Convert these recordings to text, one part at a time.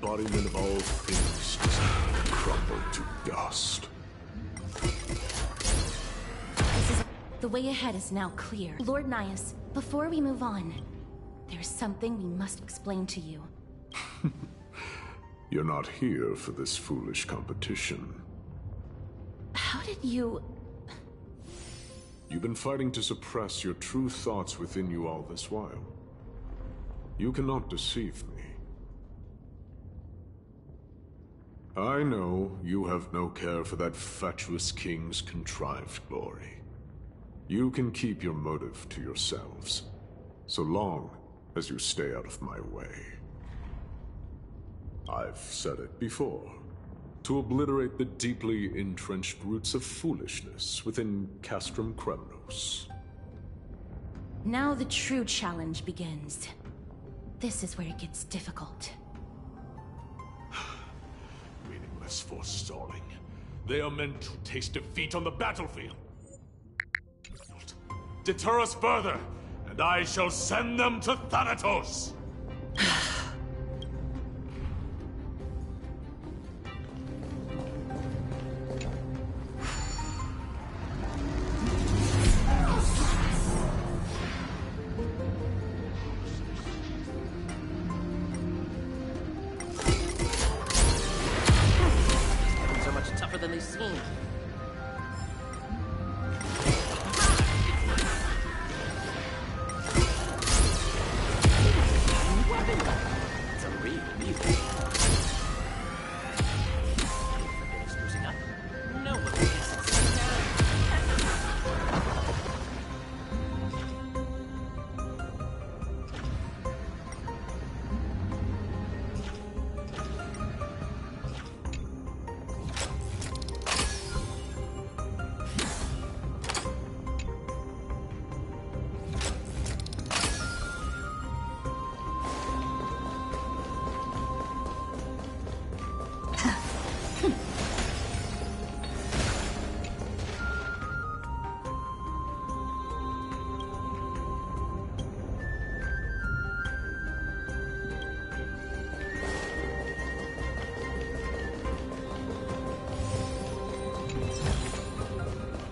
embodiment of all things just crumble to dust. The way ahead is now clear. Lord Nias, before we move on, there's something we must explain to you. You're not here for this foolish competition. How did you... You've been fighting to suppress your true thoughts within you all this while. You cannot deceive me. I know you have no care for that fatuous king's contrived glory. You can keep your motive to yourselves, so long as you stay out of my way. I've said it before. To obliterate the deeply entrenched roots of foolishness within Castrum Kremnos. Now the true challenge begins. This is where it gets difficult. Meaningless forestalling. They are meant to taste defeat on the battlefield. Deter us further, and I shall send them to Thanatos! So much tougher than they seem.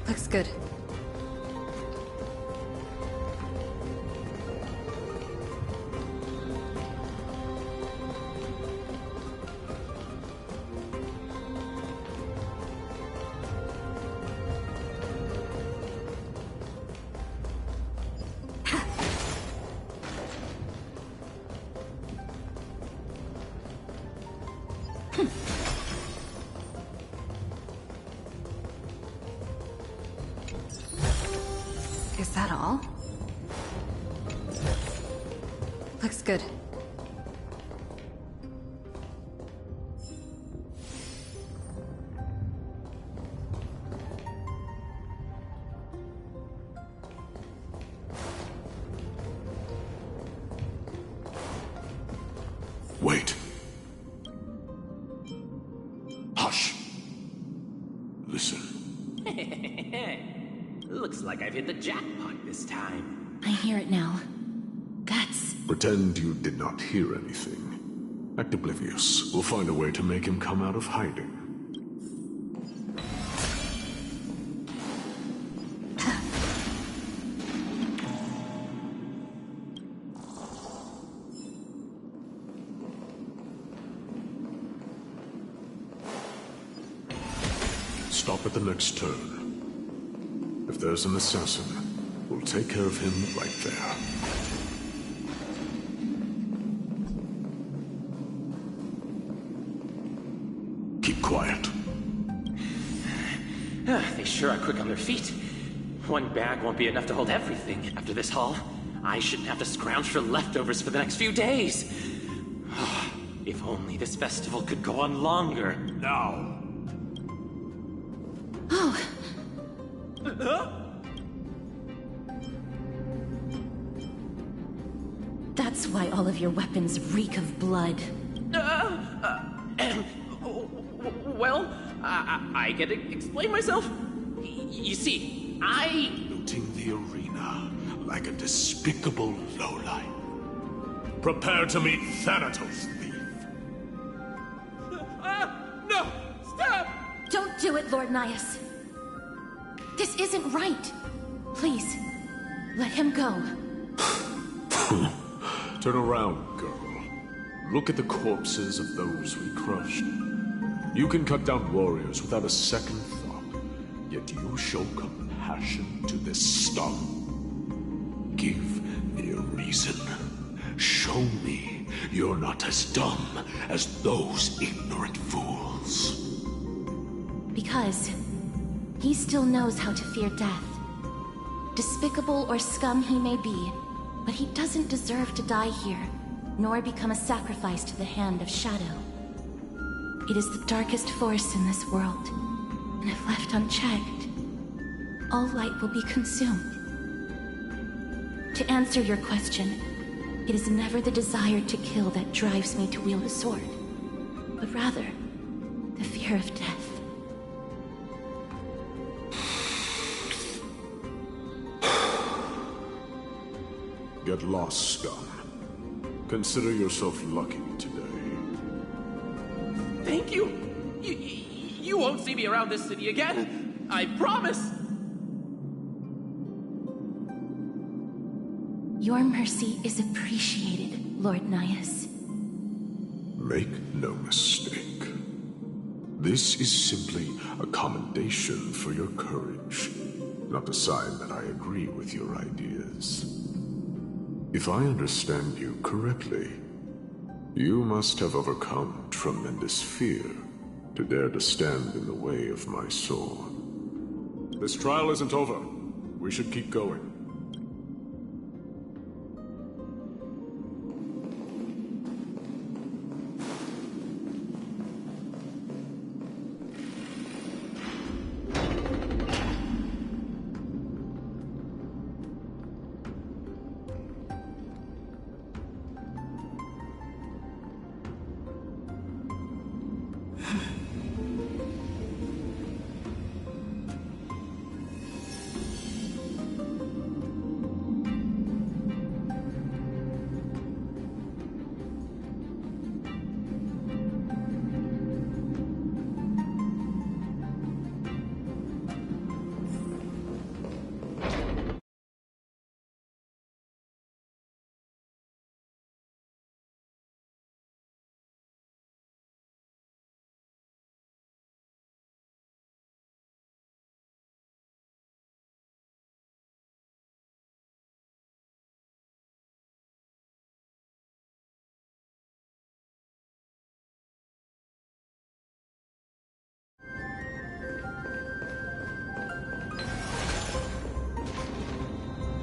Looks good. Is that all? Looks good. Wait. Hush. Listen. Looks like I've hit the jackpot this time. I hear it now. That's... Pretend you did not hear anything. Act oblivious. We'll find a way to make him come out of hiding. Stop at the next turn. If there's an assassin, we'll take care of him right there. Keep quiet. They sure are quick on their feet. One bag won't be enough to hold everything after this haul. I shouldn't have to scrounge for leftovers for the next few days. If only this festival could go on longer. Now! Oh! That's why all of your weapons reek of blood. Well, I get to explain myself. You see, Looting the arena like a despicable lowlife. Prepare to meet Thanatos, thief. it, Lord Nias. This isn't right. Please, let him go. Turn around, girl. Look at the corpses of those we crushed. You can cut down warriors without a second thought, yet you show compassion to this scum. Give me a reason. Show me you're not as dumb as those ignorant fools. Because he still knows how to fear death. Despicable or scum he may be, but he doesn't deserve to die here, nor become a sacrifice to the hand of Shadow. It is the darkest force in this world, and if left unchecked, all light will be consumed. To answer your question, it is never the desire to kill that drives me to wield a sword, but rather the fear of death. Get lost, scum. Consider yourself lucky today. Thank you! You won't see me around this city again! I promise! Your mercy is appreciated, Lord Nias. Make no mistake. This is simply a commendation for your courage, not a sign that I agree with your ideas. If I understand you correctly, you must have overcome tremendous fear to dare to stand in the way of my sword. This trial isn't over. We should keep going.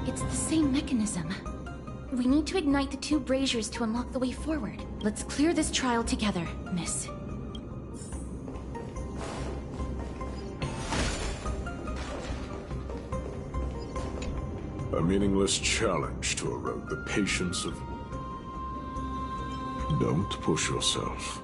It's the same mechanism. We need to ignite the two braziers to unlock the way forward. Let's clear this trial together, miss. A meaningless challenge to erode the patience of... Don't push yourself.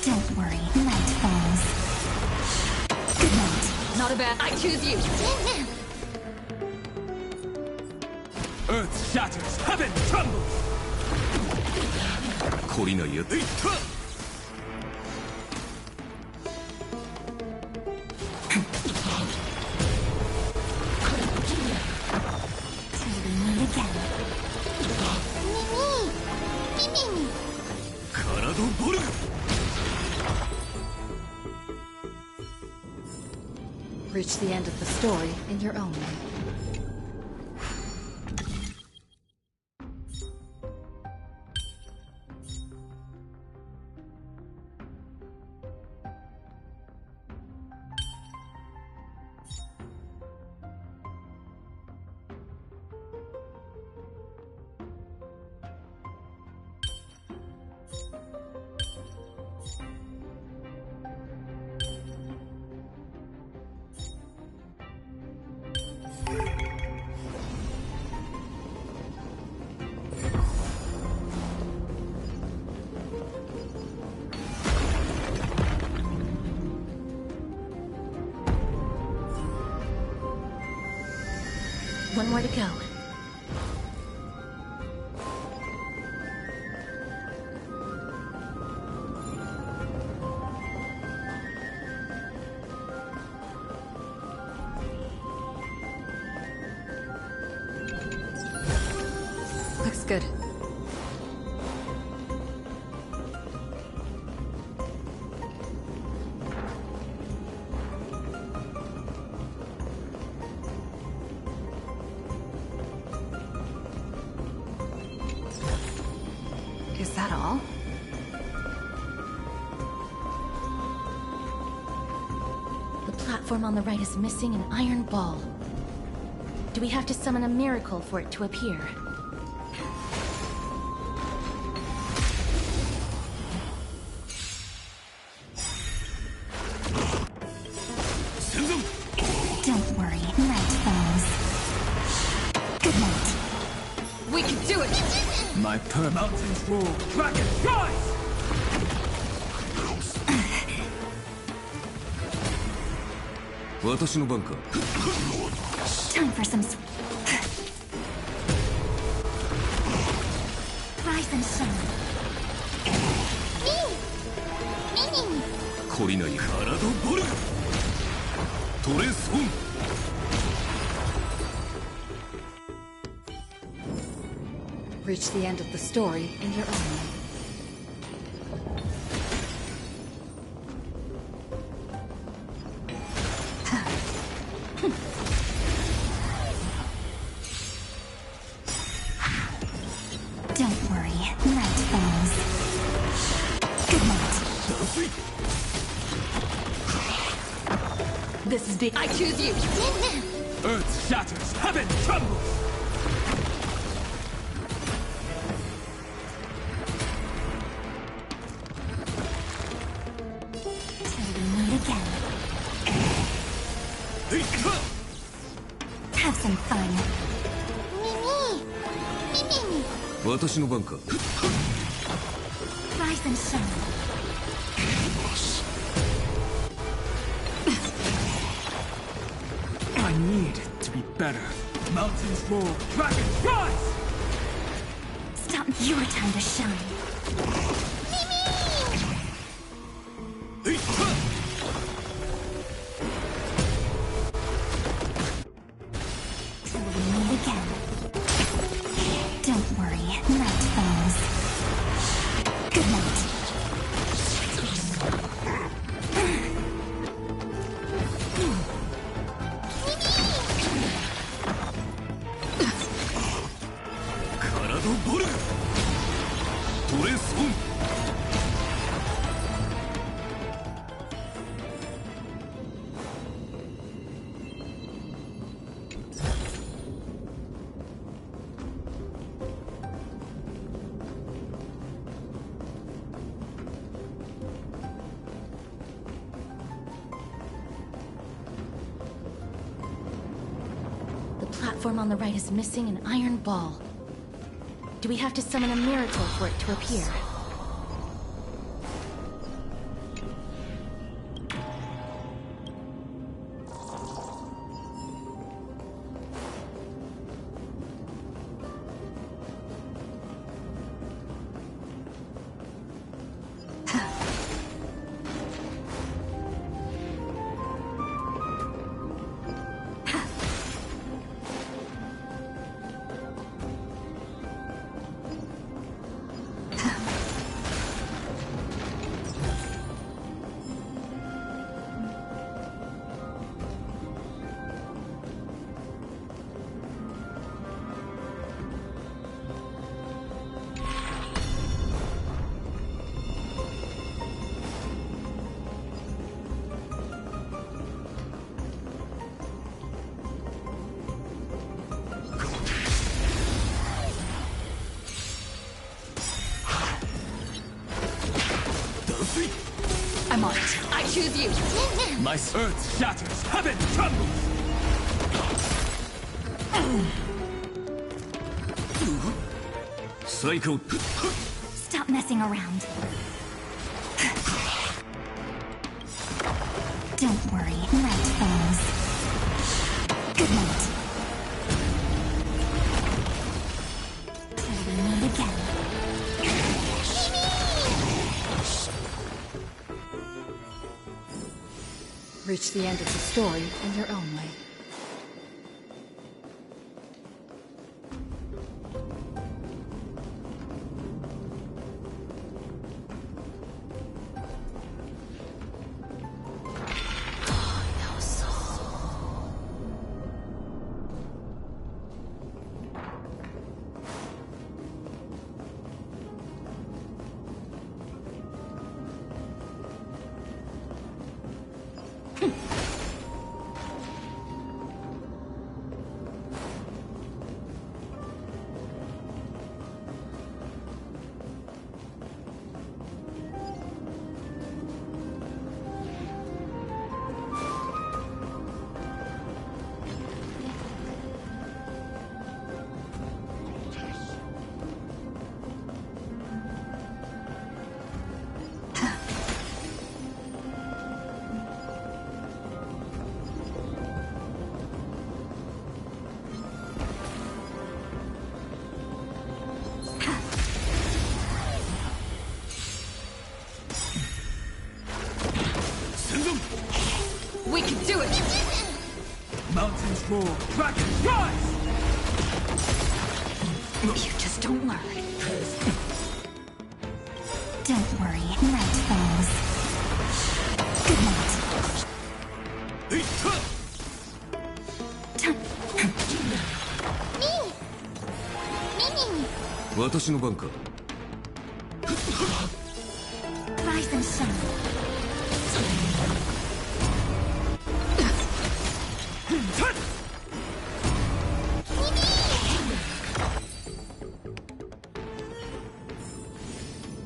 Don't worry, night falls. Good night. Not a bad. I choose you. Earth shatters, heaven trembles! 懲りないやつ。Till we meet again. Mimi! カラドボルグ Reach the end of the story in your own way. one more to go. Looks good. Is that all? The platform on the right is missing an iron ball. Do we have to summon a miracle for it to appear? Don't worry, night falls. Good night. We can do it! My mountains roar, dragon rise! Time for some rise and shine. Reach the end of the story in your own way. Don't worry, night falls. Good night. This is big. I choose you! Earth shatters, heaven trembles! Till we meet again. Have some fun. Rise and shine. I need to be better. Mountains roar, dragon rise! Stop your time to shine. Till we meet again. Don't worry, night falls. Good night. The platform on the right is missing an iron ball. Do we have to summon a miracle for it to appear? I'm on it. I choose you! My earth shatters, heaven trembles! Psycho. Stop messing around. Don't worry, night falls. Good night. Reach the end of the story in your own way. We can do it! Mountains fall, dragons rise! You just don't learn. Don't worry, night falls. Good night. 私の番か。 Rise and shine.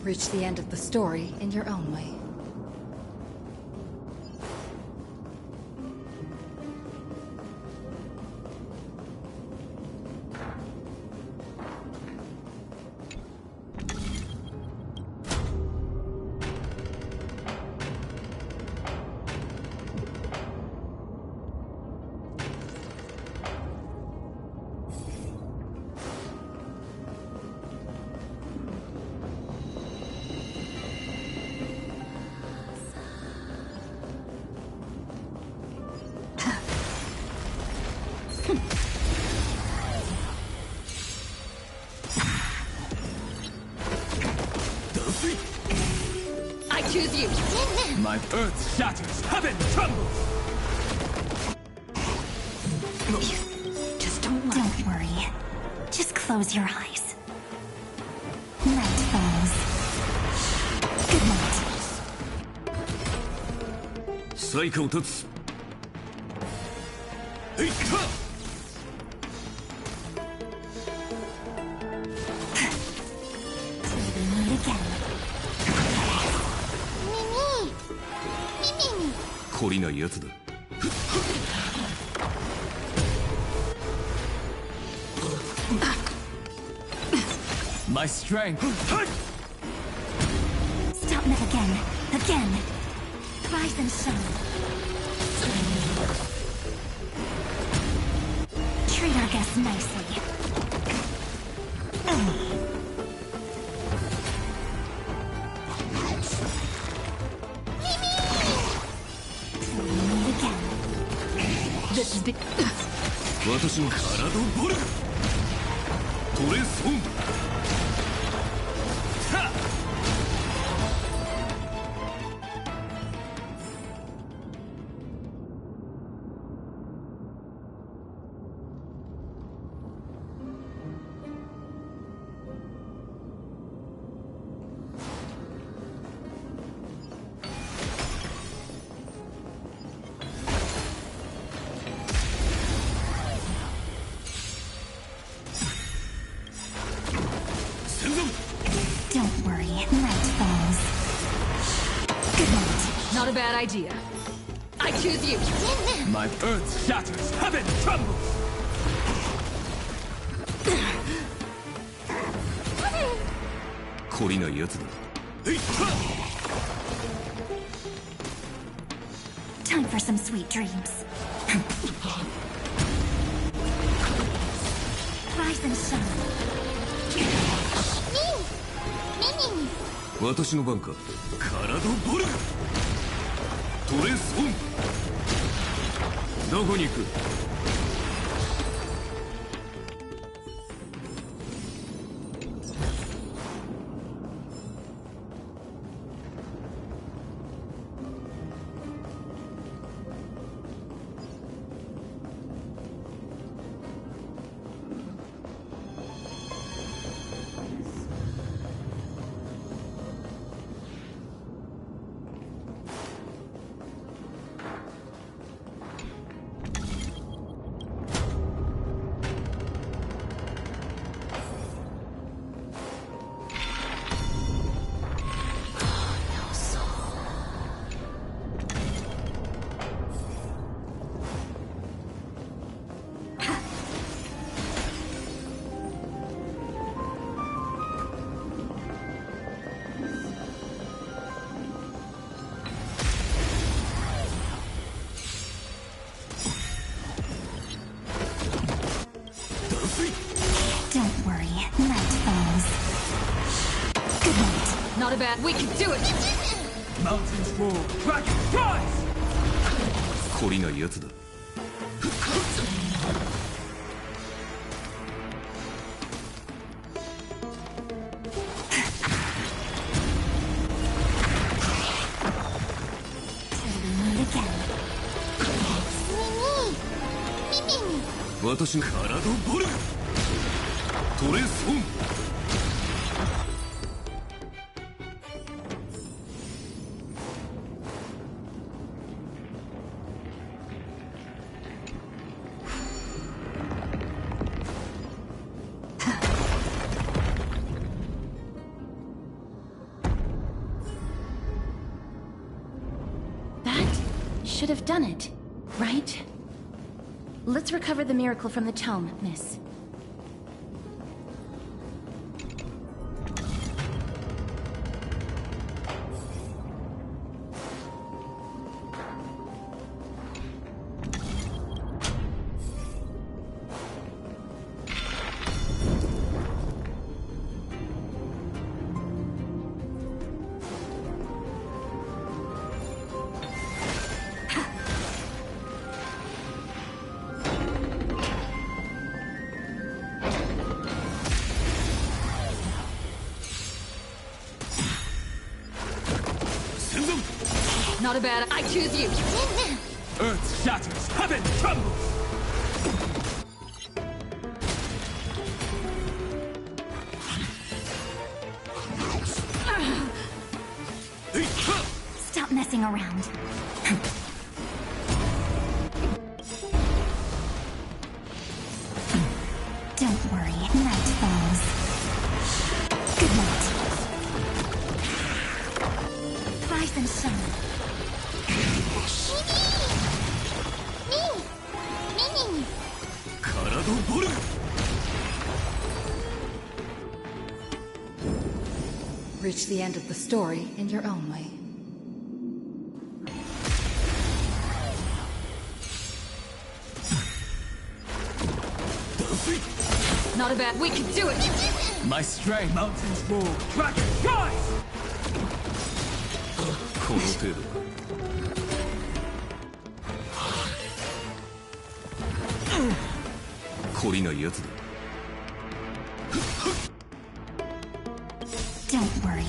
Reach the end of the story in your own way. I choose you! My earth shatters, heaven trembles! Just don't worry. Just close your eyes. Night falls. Good night. 彩花を立つ。 懲りないやつだ。 My strength! Stop me again. Again. Rise and shine. Treat our guests nicely. Meet again. This is the... 私の体をボルグ。トレスフォーム。 Don't worry, night falls. Good night. Not a bad idea. I choose you! My earth shatters, heaven trembles! Time for some sweet dreams. Rise and shine. 私の番か。体をボルグ。トレスオン。どこに行く。Don't worry, night falls. Good night. Not a bad. We can do it! Mountains roar, dragons rise! 懲りないやつだ。私のカラドボルグトレスオン。That should have done it, right? Let's recover the miracle from the tome, miss. Not a bad. I choose you! Earth shatters, heaven trembles! Stop messing around. Don't worry, night falls. Good night. Rise and shine. Reach the end of the story in your own way. Not a bad. We can do it! My strength. Mountains roar, dragons rise! この程度か。懲りないやつだ。Don't worry.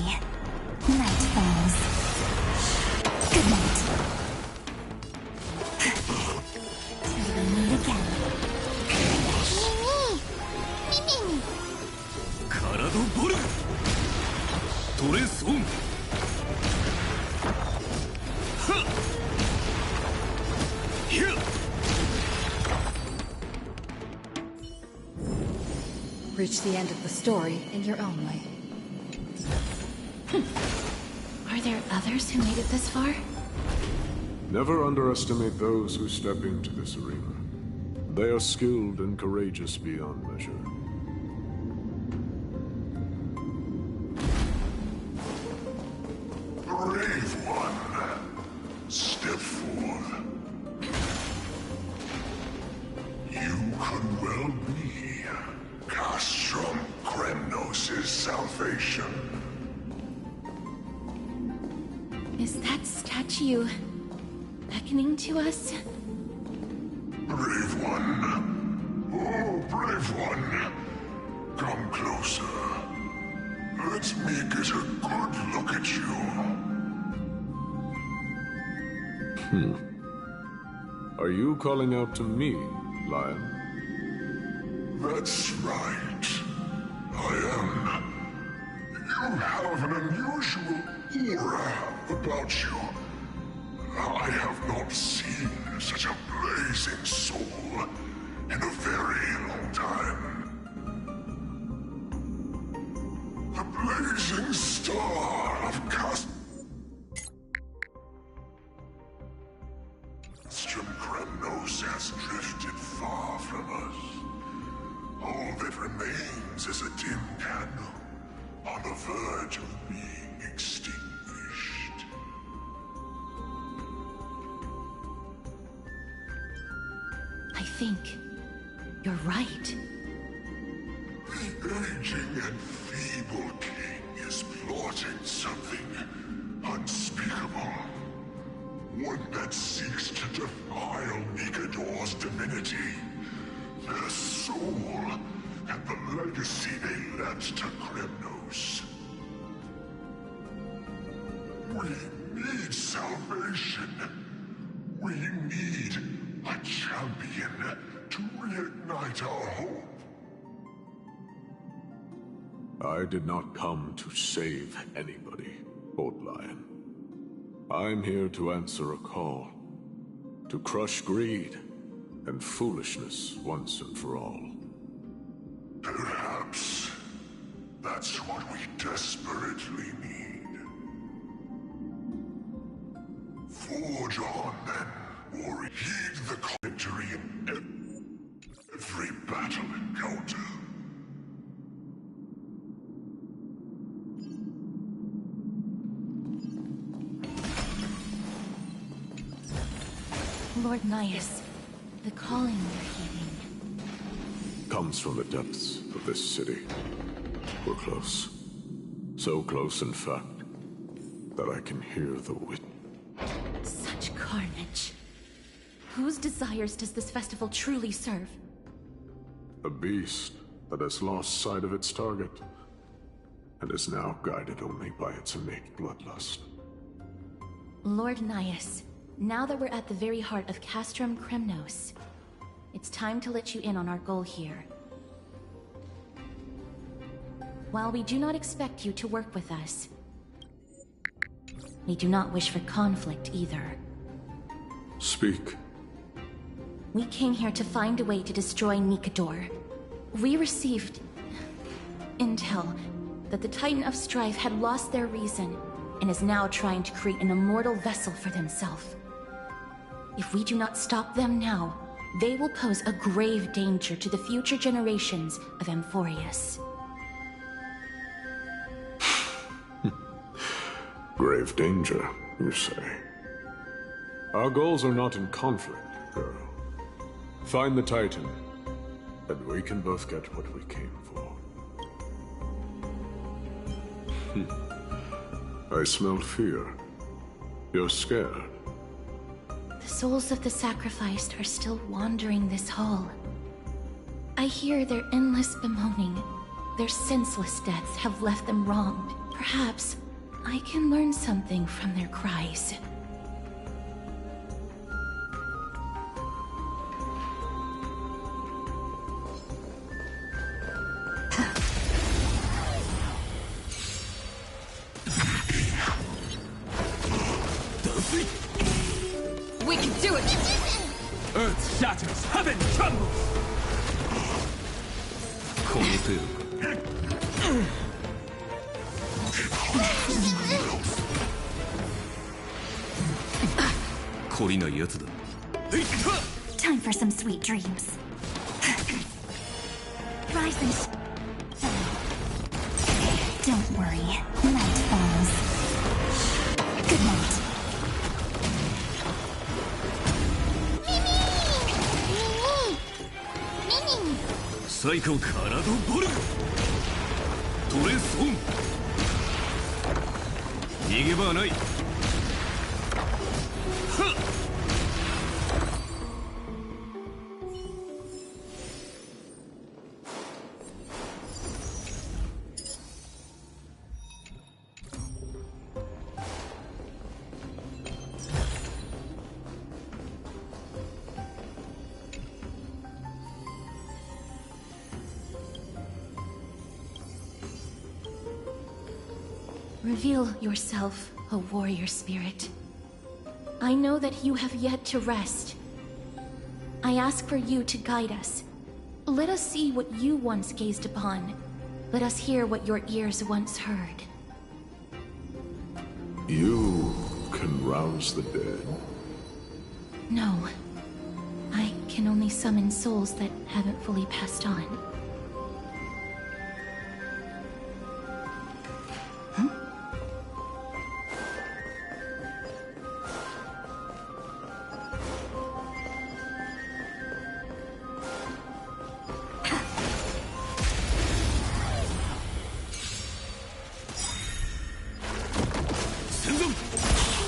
Night falls. Good night. Till we meet again. カラドボルグトレスオン。Reach the end of the story in your own way. Are there others who made it this far? Never underestimate those who step into this arena. They are skilled and courageous beyond measure. Brave one, step forth. You could well be Castrum Kremnos' salvation. Is that statue beckoning to us? Brave one. Oh, brave one. Come closer. Let me get a good look at you. Are you calling out to me, Lion? That's right. I am. You have an unusual aura about you. I have not seen such a blazing soul in a very long time. The blazing star of Kremnos has drifted far from us. All that remains is a dim candle on the verge of being extinguished. I think you're right. The aging and feeble king is plotting something unspeakable. One that seeks to defile Nikador's divinity, their soul, and the legacy they left to Kremnos. We need salvation. We need a champion to reignite our hope. I did not come to save anybody, Old Lion. I'm here to answer a call. To crush greed and foolishness once and for all. Perhaps that's what we desperately need. Forge on, then, warrior. Heed the victory in every battle encounter. Lord Nias, the calling you're heeding Comes from the depths of this city. We're close. So close, in fact, that I can hear the wind. Such carnage. Whose desires does this festival truly serve? A beast that has lost sight of its target, and is now guided only by its innate bloodlust. Lord Nias, now that we're at the very heart of Castrum Kremnos, it's time to let you in on our goal here. While we do not expect you to work with us, we do not wish for conflict either. Speak. We came here to find a way to destroy Nikador. We received intel that the Titan of Strife had lost their reason and is now trying to create an immortal vessel for themselves. If we do not stop them now, they will pose a grave danger to the future generations of Amphoreus. Grave danger, you say? Our goals are not in conflict, girl. Find the Titan, and we can both get what we came for. I smell fear. You're scared. The souls of the sacrificed are still wandering this hall. I hear their endless bemoaning. Their senseless deaths have left them wronged. Perhaps I can learn something from their cries. We can do it! Earth shatters, heaven trembles! この程度か。懲りないやつだ。 Time for some sweet dreams. Rise and don't worry. Night falls. Good night. サイコンカラドボルグトレソン逃げ場はないはっ Reveal yourself, O warrior spirit. I know that you have yet to rest. I ask for you to guide us. Let us see what you once gazed upon. Let us hear what your ears once heard. You can rouse the dead. No. I can only summon souls that haven't fully passed on.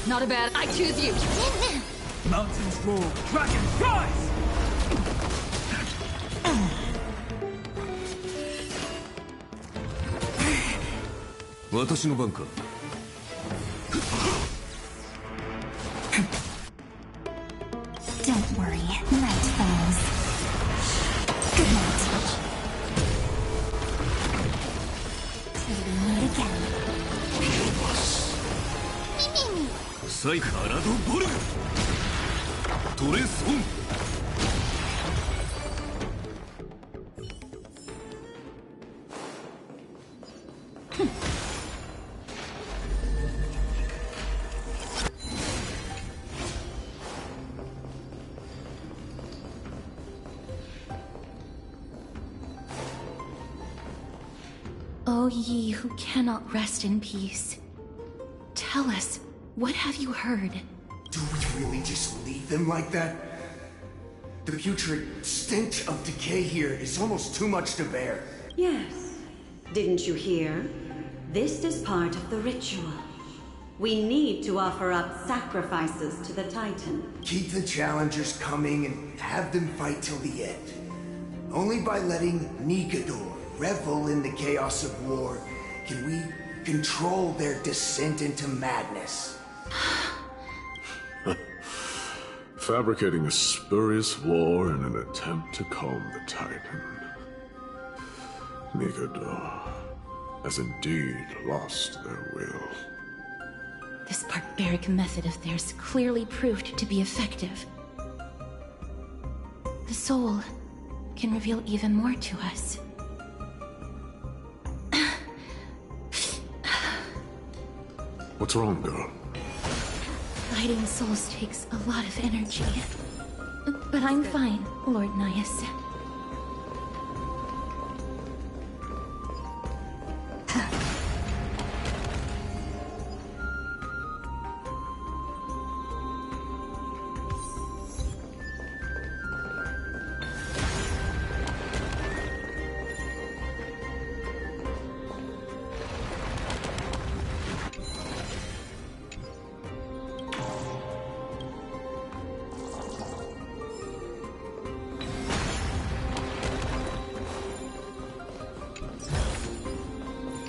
Not a bad. I choose you. Mountains roar, dragons rise! 私の番か。Don't worry, night falls. Good night. Till we meet again. サイカラドボルグトレソン O ye who cannot rest in peace, tell us, what have you heard? Do we really just leave them like that? The putrid stench of decay here is almost too much to bear. Yes. Didn't you hear? This is part of the ritual. We need to offer up sacrifices to the Titan. Keep the challengers coming and have them fight till the end. Only by letting Nigador revel in the chaos of war can we control their descent into madness. Fabricating a spurious war in an attempt to calm the Titan. Nigador has indeed lost their will. This barbaric method of theirs clearly proved to be effective. The soul can reveal even more to us. What's wrong, girl? Fighting souls takes a lot of energy. But I'm fine, Lord Nias.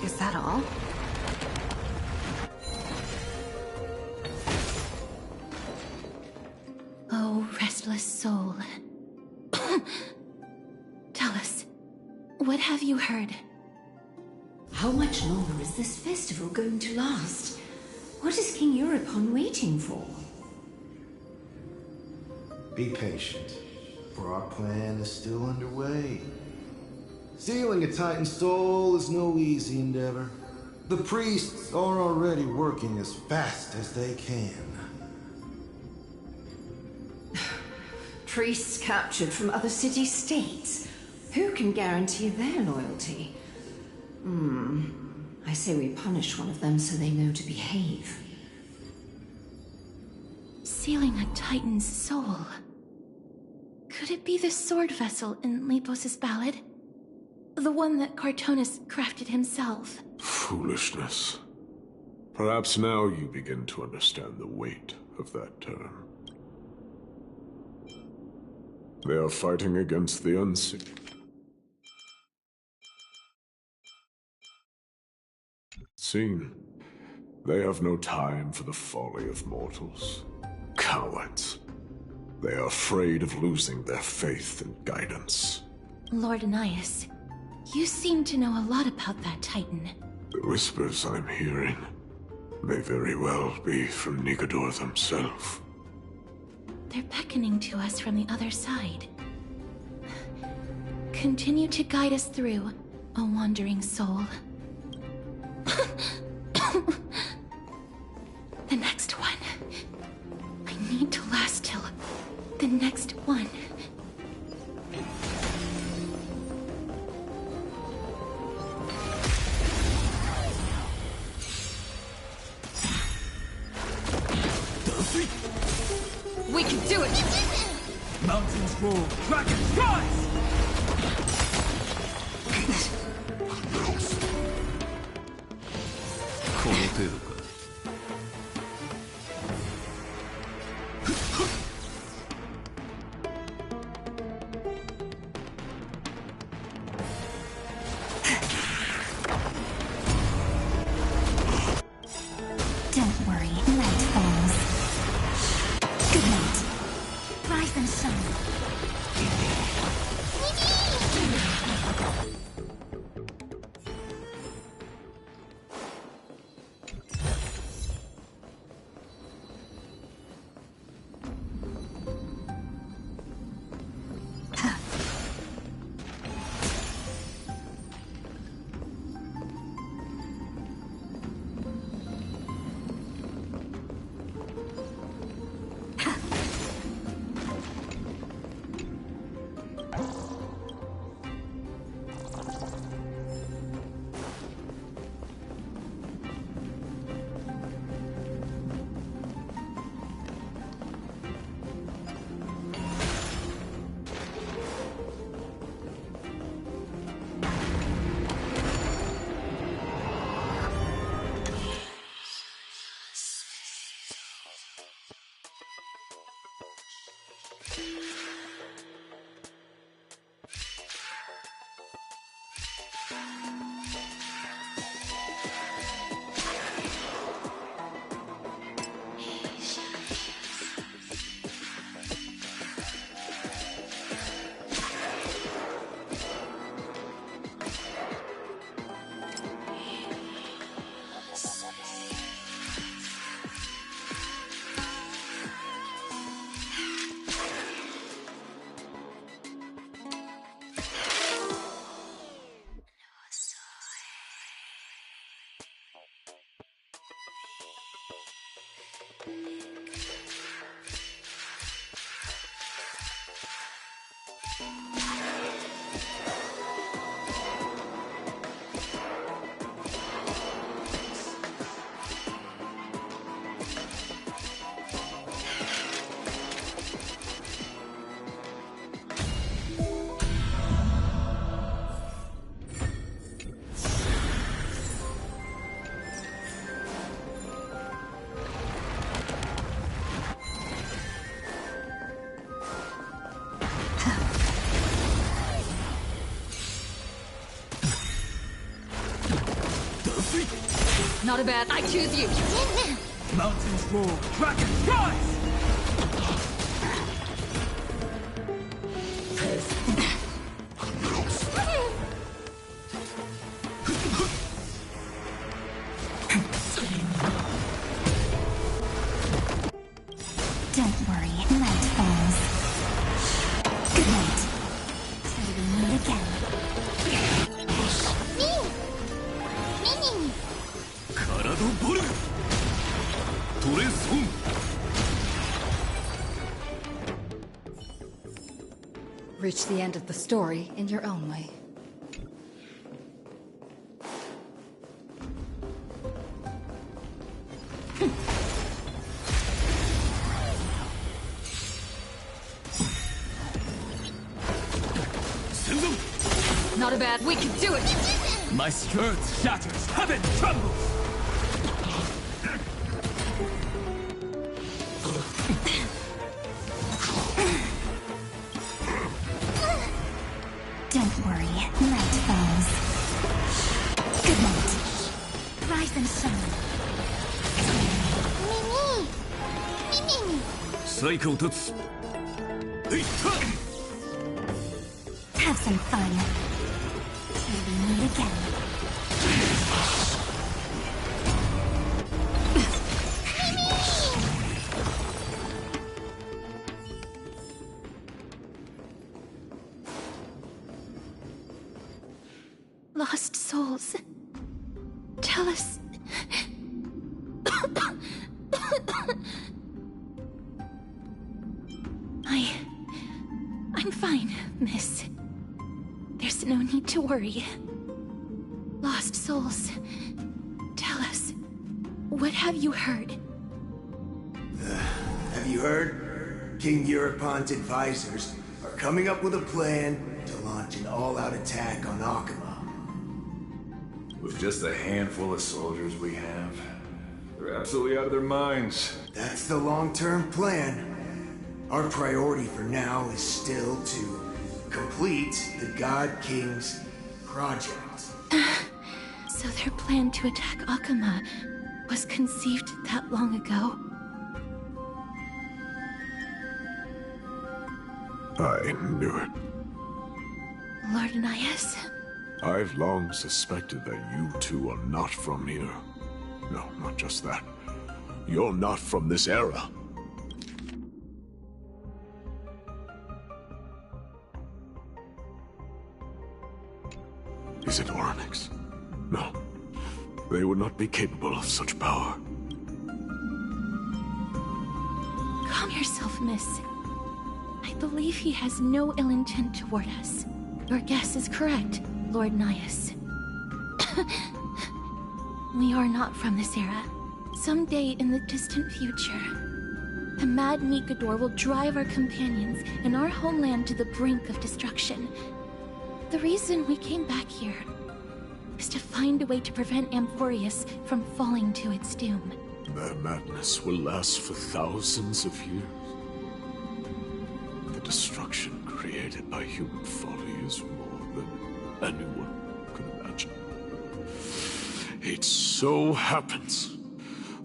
Is that all? Oh, restless soul. Tell us, what have you heard? How much longer is this festival going to last? What is King Europon waiting for? Be patient, for our plan is still underway. Sealing a Titan soul is no easy endeavor. The priests are already working as fast as they can. Priests captured from other city-states. Who can guarantee their loyalty? I say we punish one of them so they know to behave. Sealing a Titan's soul. Could it be the sword vessel in Lepos's ballad? The one that Cartonus crafted himself? Foolishness. Perhaps now you begin to understand the weight of that term. They are fighting against the unseen. They have no time for the folly of mortals. Cowards. They are afraid of losing their faith and guidance. Lord Nias, you seem to know a lot about that Titan. The whispers I'm hearing May very well be from Nigador themselves. They're beckoning to us from the other side. Continue to guide us through, a wandering soul. The next one. I need to last till the next one. We can do it! Mountains roar, dragons rise! この程度か。Don't worry, night falls. Good night. Rise and shine. Not a bad. I choose you. Mountains roar, dragons rise! Don't worry, night falls. Good night. Till we meet again. カラドボルグトレソン Reach the end of the story in your own way. Not a bad. We can do it. My strength shatters, heaven trembles! Don't worry, night falls. Good night. Rise and shine. 最下を立つ Have some fun. Till we meet again. lost souls. Tell us... I'm fine, miss. There's no need to worry. Lost souls. Tell us, what have you heard? Have you heard? King Eurypon's advisors are coming up with a plan to launch an all-out attack on Akama. With just a handful of soldiers we have, they're absolutely out of their minds. That's the long-term plan. Our priority for now is still to complete the God King's project. So their plan to attack Akama was conceived that long ago? I knew it. Lord Anais? I've long suspected that you two are not from here. No, not just that. You're not from this era. Is it Onyx? No. They would not be capable of such power. Calm yourself, miss. I believe he has no ill intent toward us. Your guess is correct, Lord Nias. We are not from this era. Someday in the distant future, the mad Nikador will drive our companions and our homeland to the brink of destruction. The reason we came back here is to find a way to prevent Amphoreus from falling to its doom. Their madness will last for thousands of years. The destruction created by human folly is more than anyone could imagine. It so happens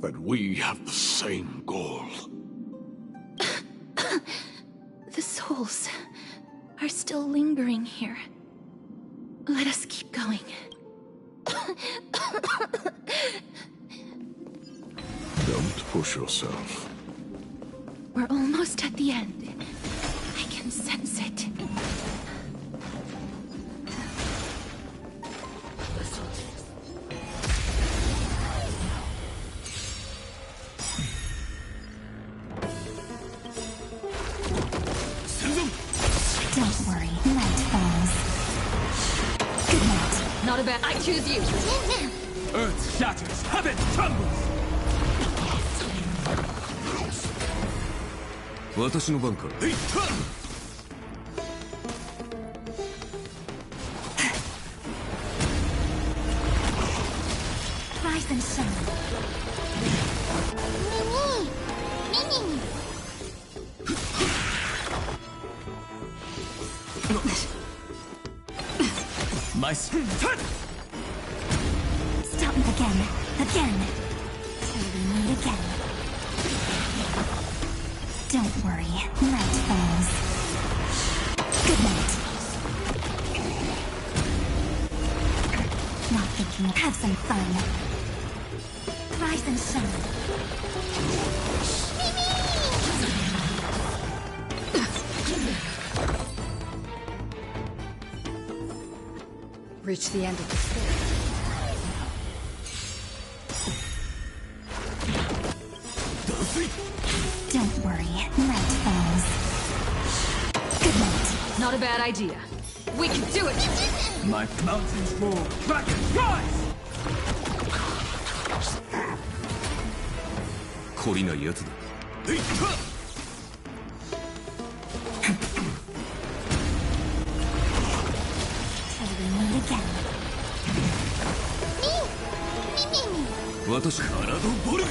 that we have the same goal. The souls are still lingering here. Let us keep going. Don't push yourself. We're almost at the end. I can sense it. Don't worry, night falls. Good night. Not a bad... I choose you! Earth shatters, heaven trembles! 私の番か。 Rise and shine. My turn! Stop it again. Again. Till we meet again. Don't worry. Night falls. Good night. Not thinking. Have some fun. Rise and shine. Reach the end of the story. Don't worry. Night falls. Good night. Not a bad idea. We can do it! My mountains roar, dragons rise! 懲りないやつだ。 Till we meet again. 私カラドボルグ。 Rise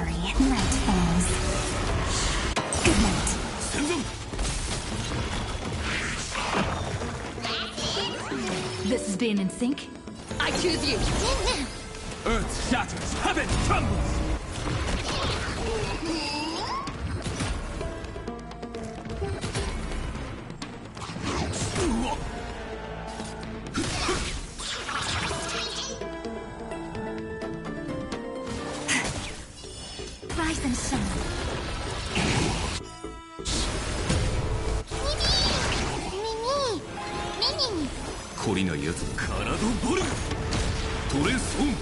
worry, night falls. Good night. Send them! This is being in sync. I choose you. Earth shatters, heaven trembles! Rise and shine. 懲りない奴カラドボルグトレソン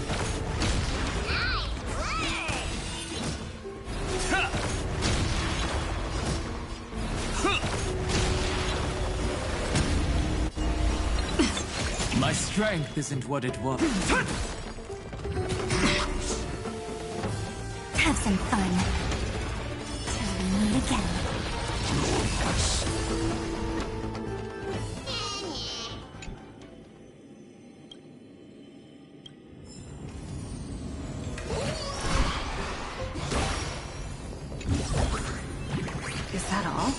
My strength isn't what it was. Have some fun. Till we meet again. Is that all?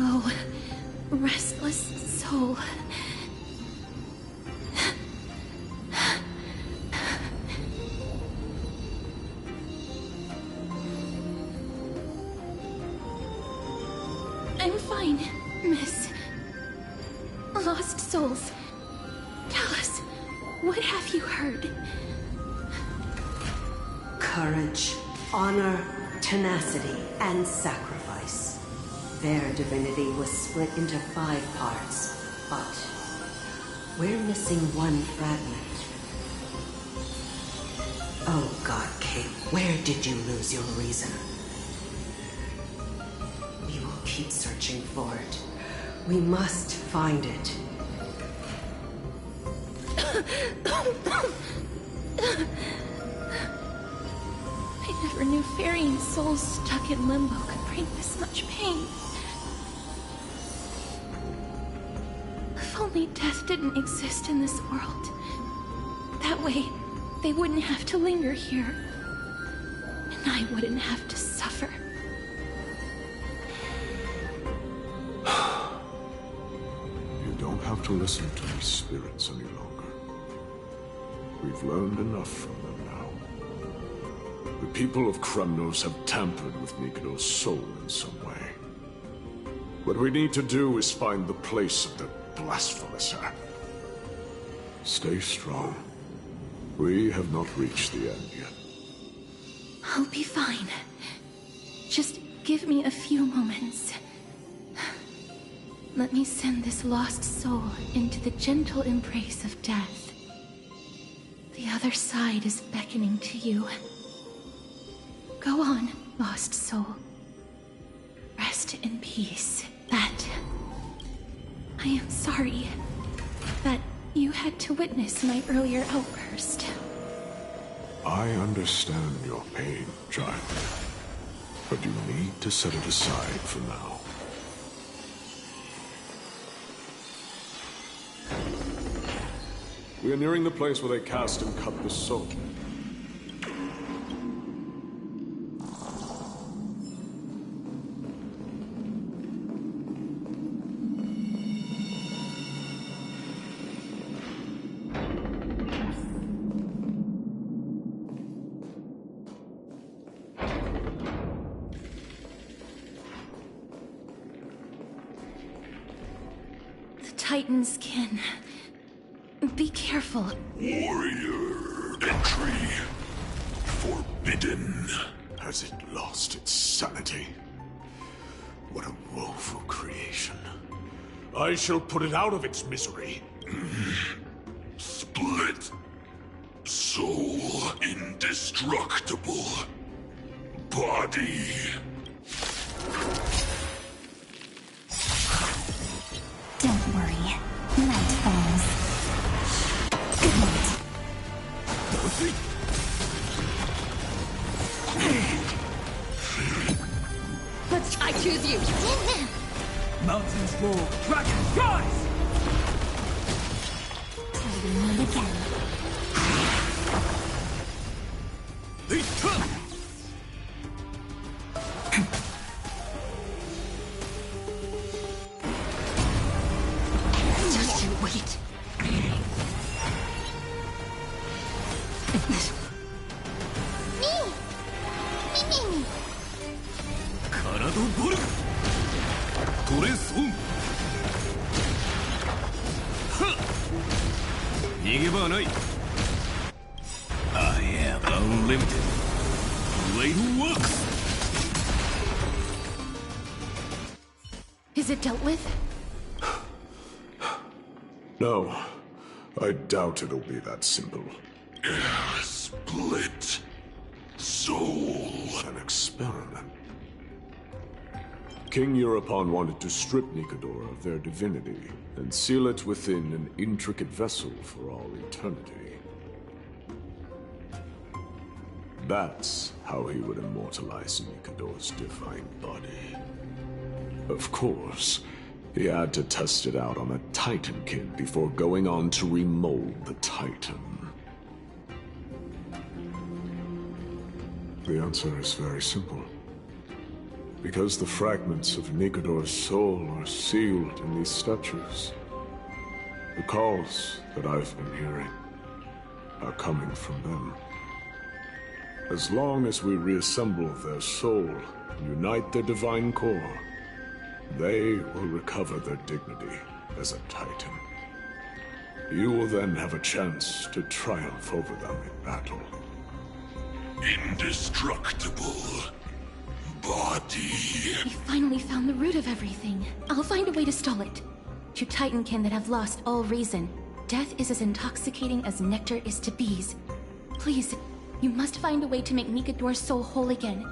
Oh, restless soul. I'm fine, miss. Lost souls. Tell us, what have you heard? Courage, honor, tenacity, and sacrifice. Their divinity was split into 5 parts, but we're missing one fragment. Oh God, King, where did you lose your reason? We will keep searching for it. We must find it. I never knew ferrying souls stuck in limbo could bring this much pain. If only death didn't exist in this world. That way, they wouldn't have to linger here. And I wouldn't have to suffer. You don't have to listen to these spirits any longer. We've learned enough from them now. The people of Kremnos have tampered with Nikado's soul in some way. What we need to do is find the place of the blasphemous act. Stay strong. We have not reached the end yet. I'll be fine. Just give me a few moments. Let me send this lost soul into the gentle embrace of death. The other side is beckoning to you. Go on, lost soul. Rest in peace. I am sorry that you had to witness my earlier outburst. I understand your pain, child. But you need to set it aside for now. We are nearing the place where they cast and cut the soul. Titans can... Be careful. Warrior entry forbidden. Has it lost its sanity? What a woeful creation. I shall put it out of its misery. Split. Soul indestructible. Body. Don't worry. Night falls. Good night. I choose you. Mountains roar, dragons rise! Till we meet again. Just you wait. Me! カラドボルグトレソンはっ逃げ場はない I am unlimited Blade works Is it dealt with? No, I doubt it'll be that simple. Split soul. An experiment. King Europon wanted to strip Nikador of their divinity and seal it within an intricate vessel for all eternity. That's how he would immortalize Nikador's divine body. Of course, he had to test it out on a Titankin before going on to remold the Titan. The answer is very simple. Because the fragments of Nikador's soul are sealed in these statues. The calls that I've been hearing are coming from them. As long as we reassemble their soul and unite their divine core, they will recover their dignity as a Titan. You will then have a chance to triumph over them in battle. Indestructible body. We finally found the root of everything. I'll find a way to stall it. To Titankin that have lost all reason, death is as intoxicating as nectar is to bees. Please, you must find a way to make Nikador's soul whole again.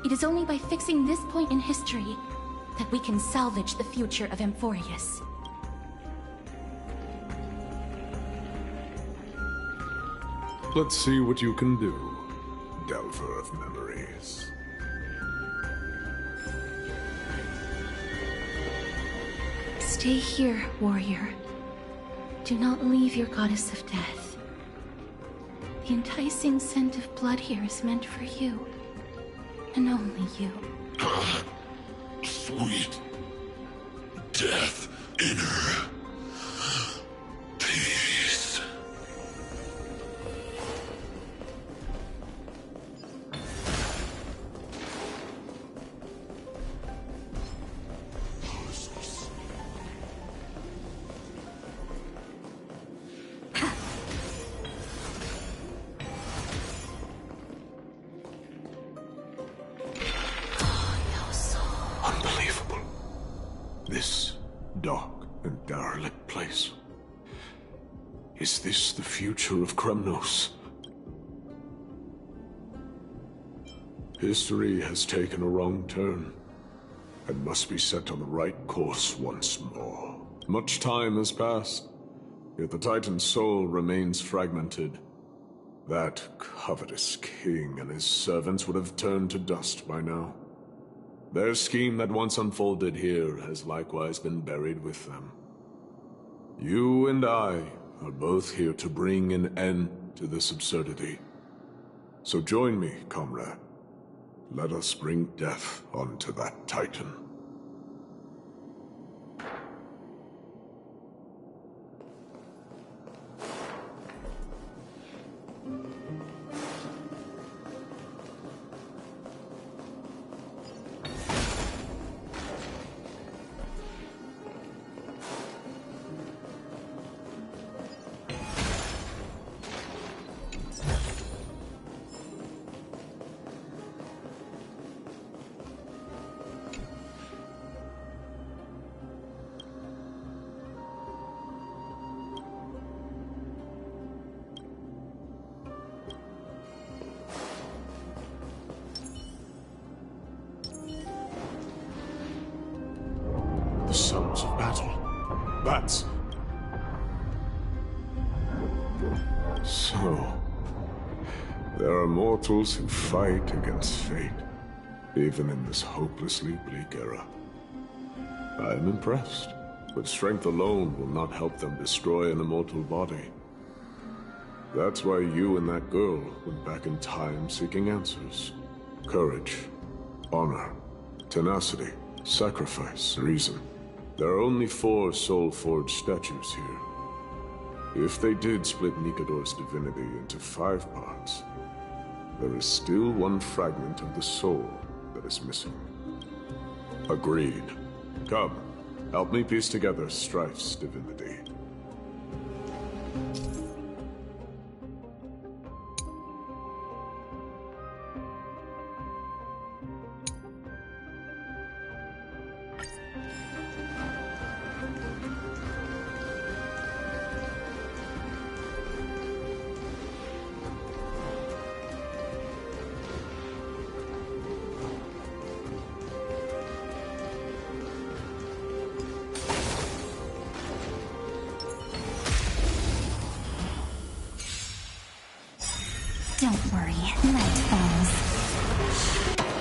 It is only by fixing this point in history that we can salvage the future of Amphoreus. Let's see what you can do, Delver of Memories. Stay here, warrior. Do not leave your goddess of death. The enticing scent of blood here is meant for you, and only you. Sweet death inner peace. Unbelievable. This dark and derelict place. Is this the future of Kremnos? History has taken a wrong turn, and must be set on the right course once more. Much time has passed, yet the Titan's soul remains fragmented. That covetous king and his servants would have turned to dust by now. Their scheme that once unfolded here has likewise been buried with them. You and I are both here to bring an end to this absurdity. So join me, comrade. Let us bring death onto that Titan. Sons of battle. Bats. So, There are mortals who fight against fate, even in this hopelessly bleak era. I am impressed, but strength alone will not help them destroy an immortal body. That's why you and that girl went back in time seeking answers. Courage, honor, tenacity, sacrifice, reason. There are only 4 soul-forged statues here. If they did split Nikador's divinity into 5 parts, there is still one fragment of the soul that is missing. Agreed. Come, help me piece together Strife's divinity. Don't worry, night falls.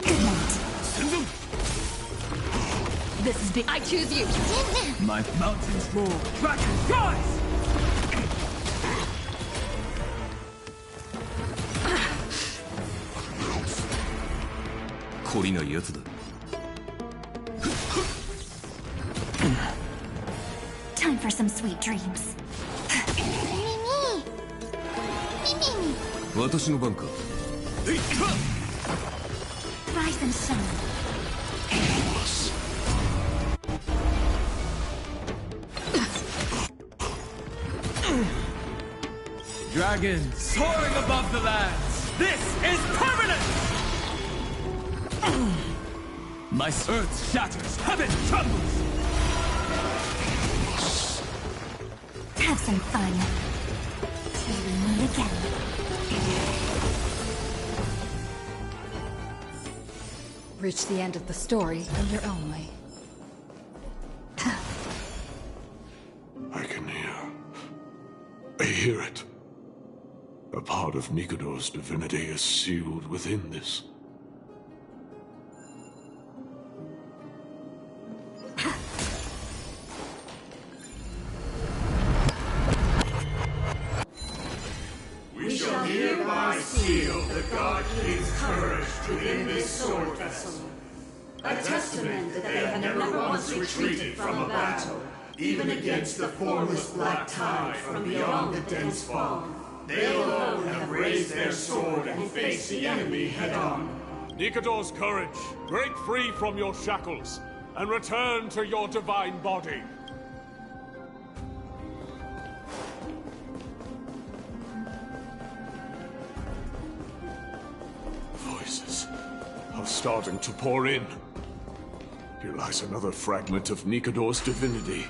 Good night. This is big. I choose you. My mountains roar, dragons rise! Time for some sweet dreams. 私の番か。 Rise and shine. Dragons soaring above the lands. This is permanent! My earth shatters, heaven trembles! Have some fun. Till we meet again. Reach the end of the story in your own way. I hear it. A part of Nikador's divinity is sealed within this. We shall hereby seal the God King's courage within this sword vessel. A testament that they have never once retreated from a battle, even against the formless black tide from beyond the dense fog. They alone have raised their sword and faced the enemy head-on. Nikador's courage, break free from your shackles, and return to your divine body. Voices are starting to pour in. Here lies another fragment of Nikador's divinity.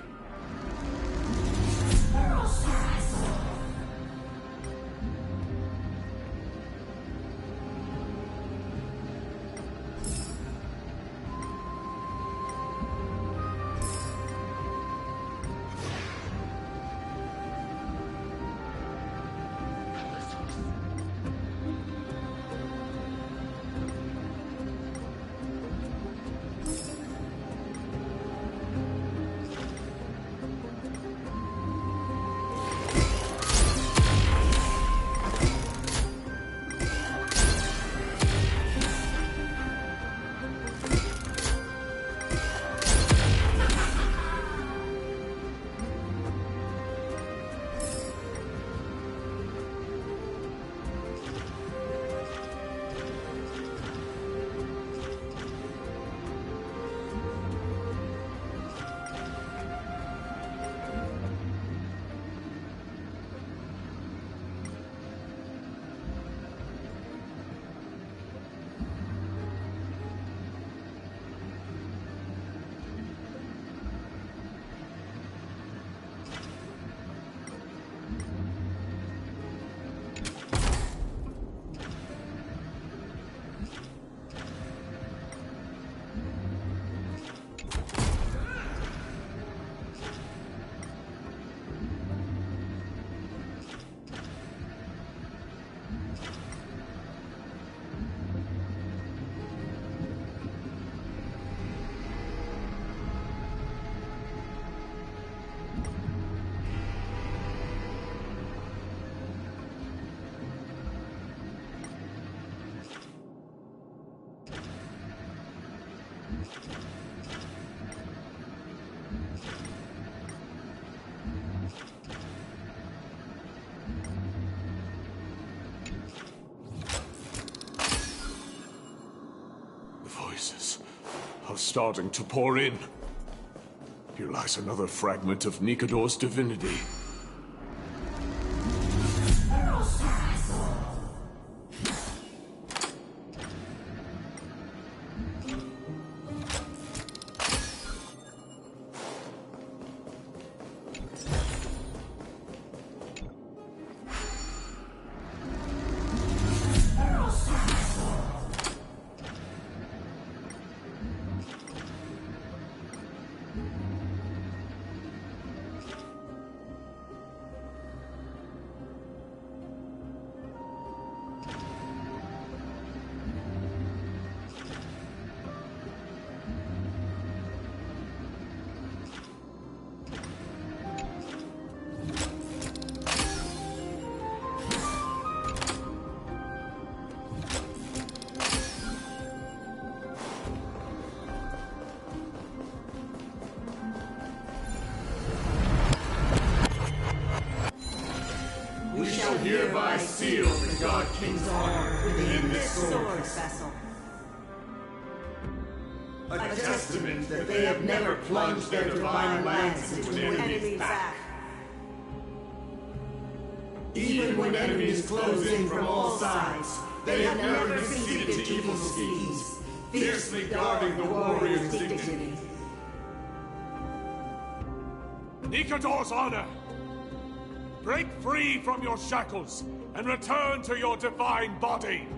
The voices are starting to pour in. Here lies another fragment of Nikador's divinity. We shall hereby seal the God King's arm within this sword vessel. A testament that they have never plunged their divine lance into an enemy's back. Even when enemies close in from all sides, they have never conceded to evil schemes, fiercely guarding the warrior's dignity. Nikador's honor! Break free from your shackles and return to your divine body!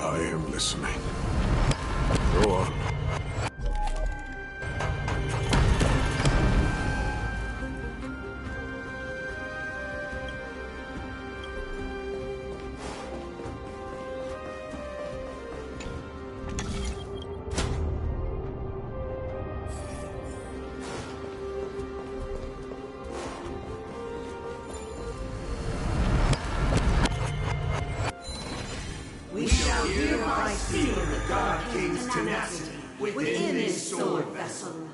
I am listening. Go on. We shall hereby seal the God King's tenacity within this sword vessel.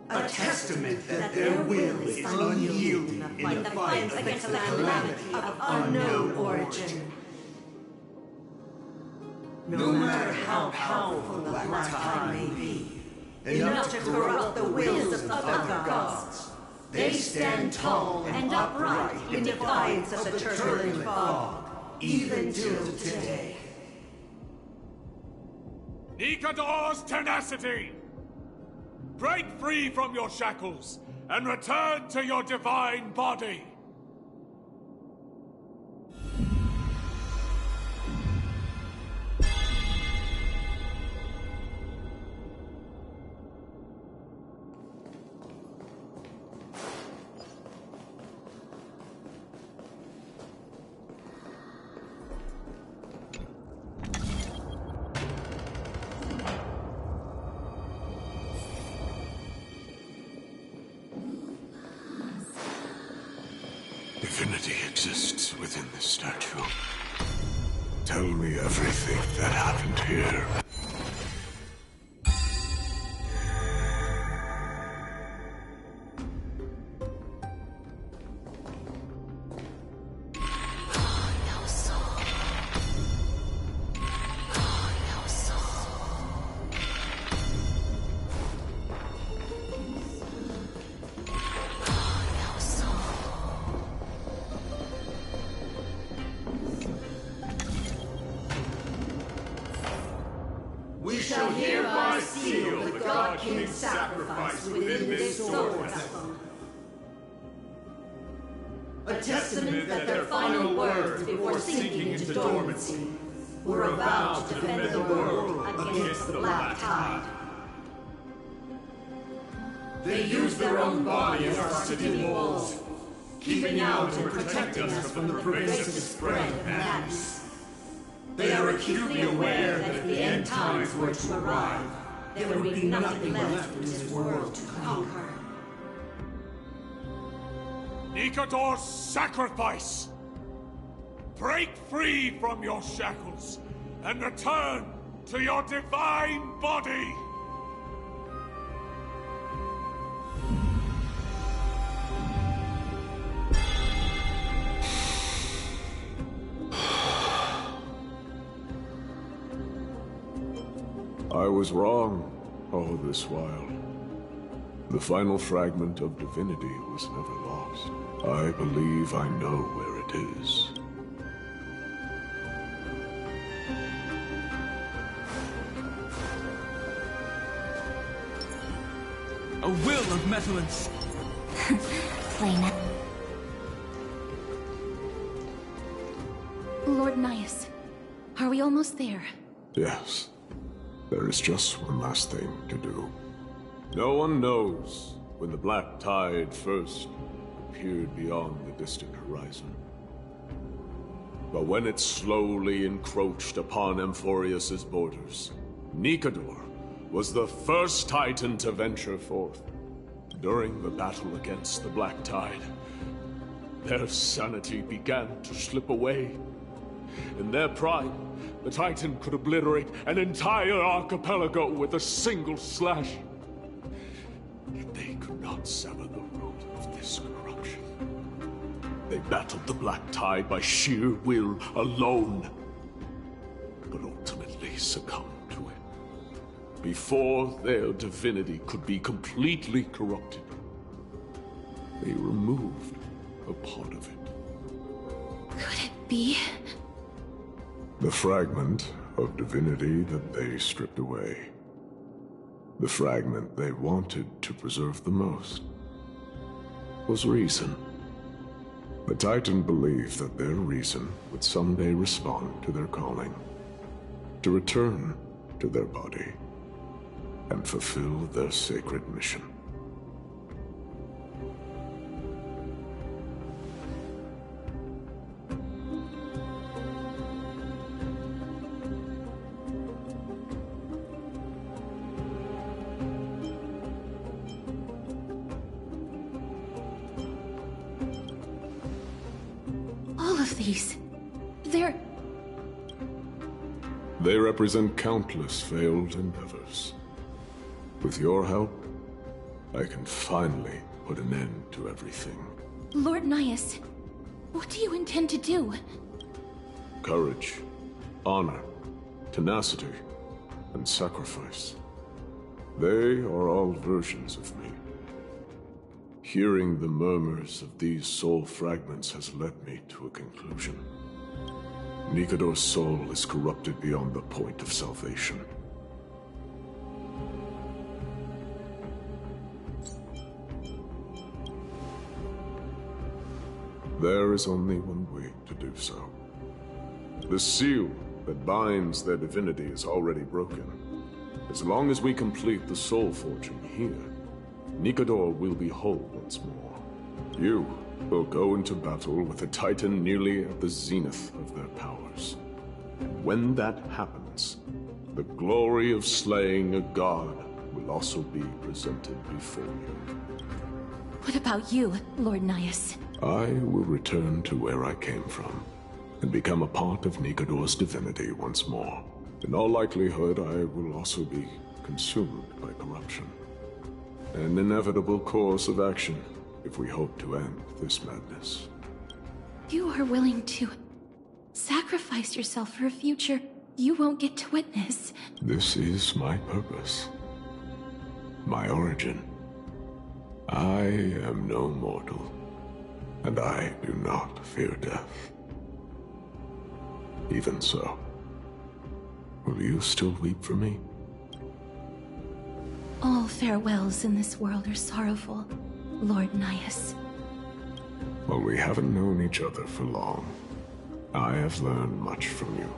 A testament that their will is unyielding in the fight against the calamity of unknown origin. No matter how powerful the Black Tide may be, enough to corrupt the wills of other gods, they stand tall and upright in defiance of the turbulent fog, even till today. Nikador's tenacity! Break free from your shackles and return to your divine body! Divinity exists within this statue. Tell me everything that happened here. We shall hereby seal the God King's sacrifice within this sword vessel. A testament that their final words before sinking into dormancy were a vow to defend the world against the Black Tide. They used their own body as our city walls, keeping out and protecting us from the pervasive spread of madness. They are acutely aware that if the end times were to arrive, there would be nothing left in this world to conquer. Nikador's sacrifice! Break free from your shackles and return to your divine body! I was wrong all this while. The final fragment of divinity was never lost. I believe I know where it is. A will of metal and... Flame it. Lord Nias, are we almost there? Yes. There is just one last thing to do. No one knows when the Black Tide first appeared beyond the distant horizon. But when it slowly encroached upon Amphoreus' borders, Nikador was the first Titan to venture forth. During the battle against the Black Tide, their sanity began to slip away. In their pride, the Titan could obliterate an entire archipelago with a single slash. Yet they could not sever the root of this corruption. They battled the Black Tide by sheer will alone, but ultimately succumbed to it. Before their divinity could be completely corrupted, they removed a part of it. Could it be? The fragment of divinity that they stripped away. The fragment they wanted to preserve the most was reason. The Titan believed that their reason would someday respond to their calling, to return to their body, and fulfill their sacred mission. They represent countless failed endeavors. With your help, I can finally put an end to everything. Lord Naius, what do you intend to do? Courage, honor, tenacity, and sacrifice. They are all versions of me. Hearing the murmurs of these soul fragments has led me to a conclusion. Nikador's soul is corrupted beyond the point of salvation. There is only one way to do so. The seal that binds their divinity is already broken. As long as we complete the soul forging here, Nikador will be whole once more. You will go into battle with a Titan nearly at the zenith of their powers. And when that happens, the glory of slaying a god will also be presented before you. What about you, Lord Naius? I will return to where I came from, and become a part of Nikador's divinity once more. In all likelihood, I will also be consumed by corruption. An inevitable course of action if we hope to end this madness. You are willing to sacrifice yourself for a future you won't get to witness. This is my purpose. My origin. I am no mortal, and I do not fear death. Even so, will you still weep for me? All farewells in this world are sorrowful, Lord Naius. Well, we haven't known each other for long. I have learned much from you.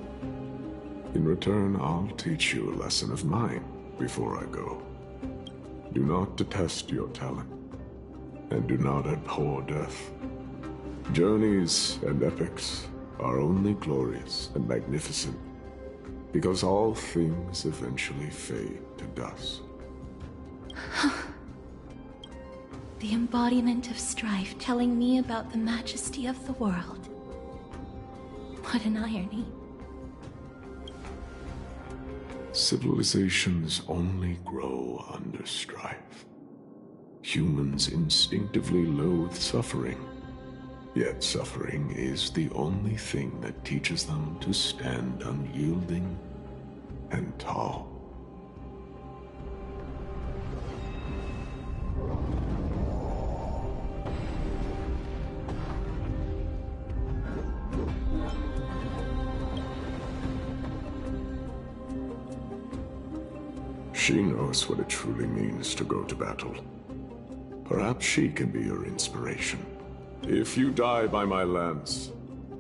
In return, I'll teach you a lesson of mine before I go. Do not detest your talent, and do not abhor death. Journeys and epics are only glorious and magnificent, because all things eventually fade to dust. The embodiment of strife telling me about the majesty of the world. What an irony. Civilizations only grow under strife. Humans instinctively loathe suffering. Yet suffering is the only thing that teaches them to stand unyielding and tall. She knows what it truly means to go to battle. Perhaps she can be your inspiration. If you die by my lance,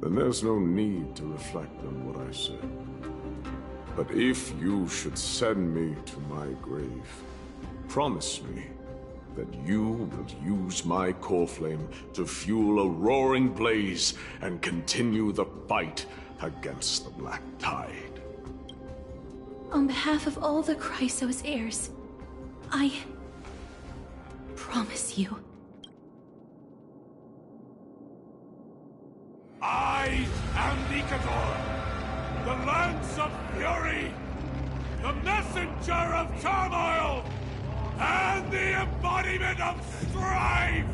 then there's no need to reflect on what I said. But if you should send me to my grave, promise me that you will use my core flame to fuel a roaring blaze and continue the fight against the Black Tide. On behalf of all the Chrysos heirs, I promise you. I am Nikador, the Lance of Fury, the messenger of turmoil, and the embodiment of strife!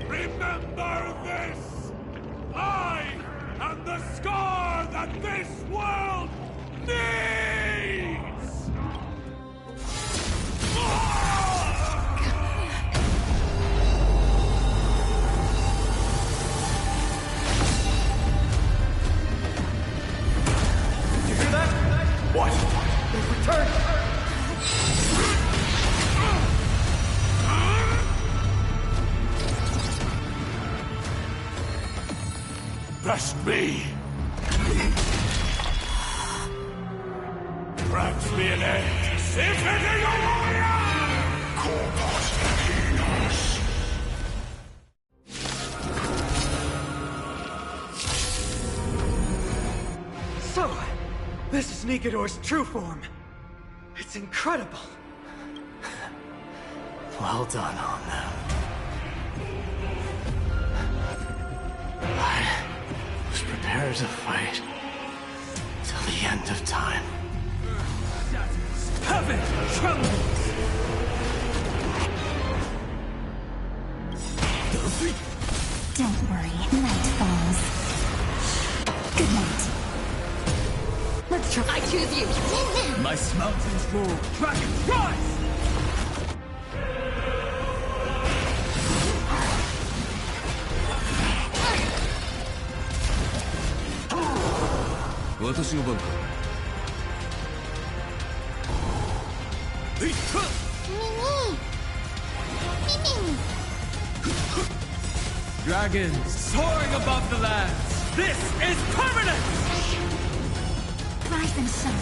Remember this! I am the scar that this world needs! What? They've returned! test me! Grant me an end! Infinity warrior! Corpus Equinus! So, this is Nigador's true form. It's incredible. Well done on them. I was prepared to fight till the end of time. Heaven trembles! Don't worry, night falls. Good night. Let's try. I choose you. My mountains roar, dragons rise! 私の番か。えいった。Dragons soaring above the lands. This is permanent! Rise and shine.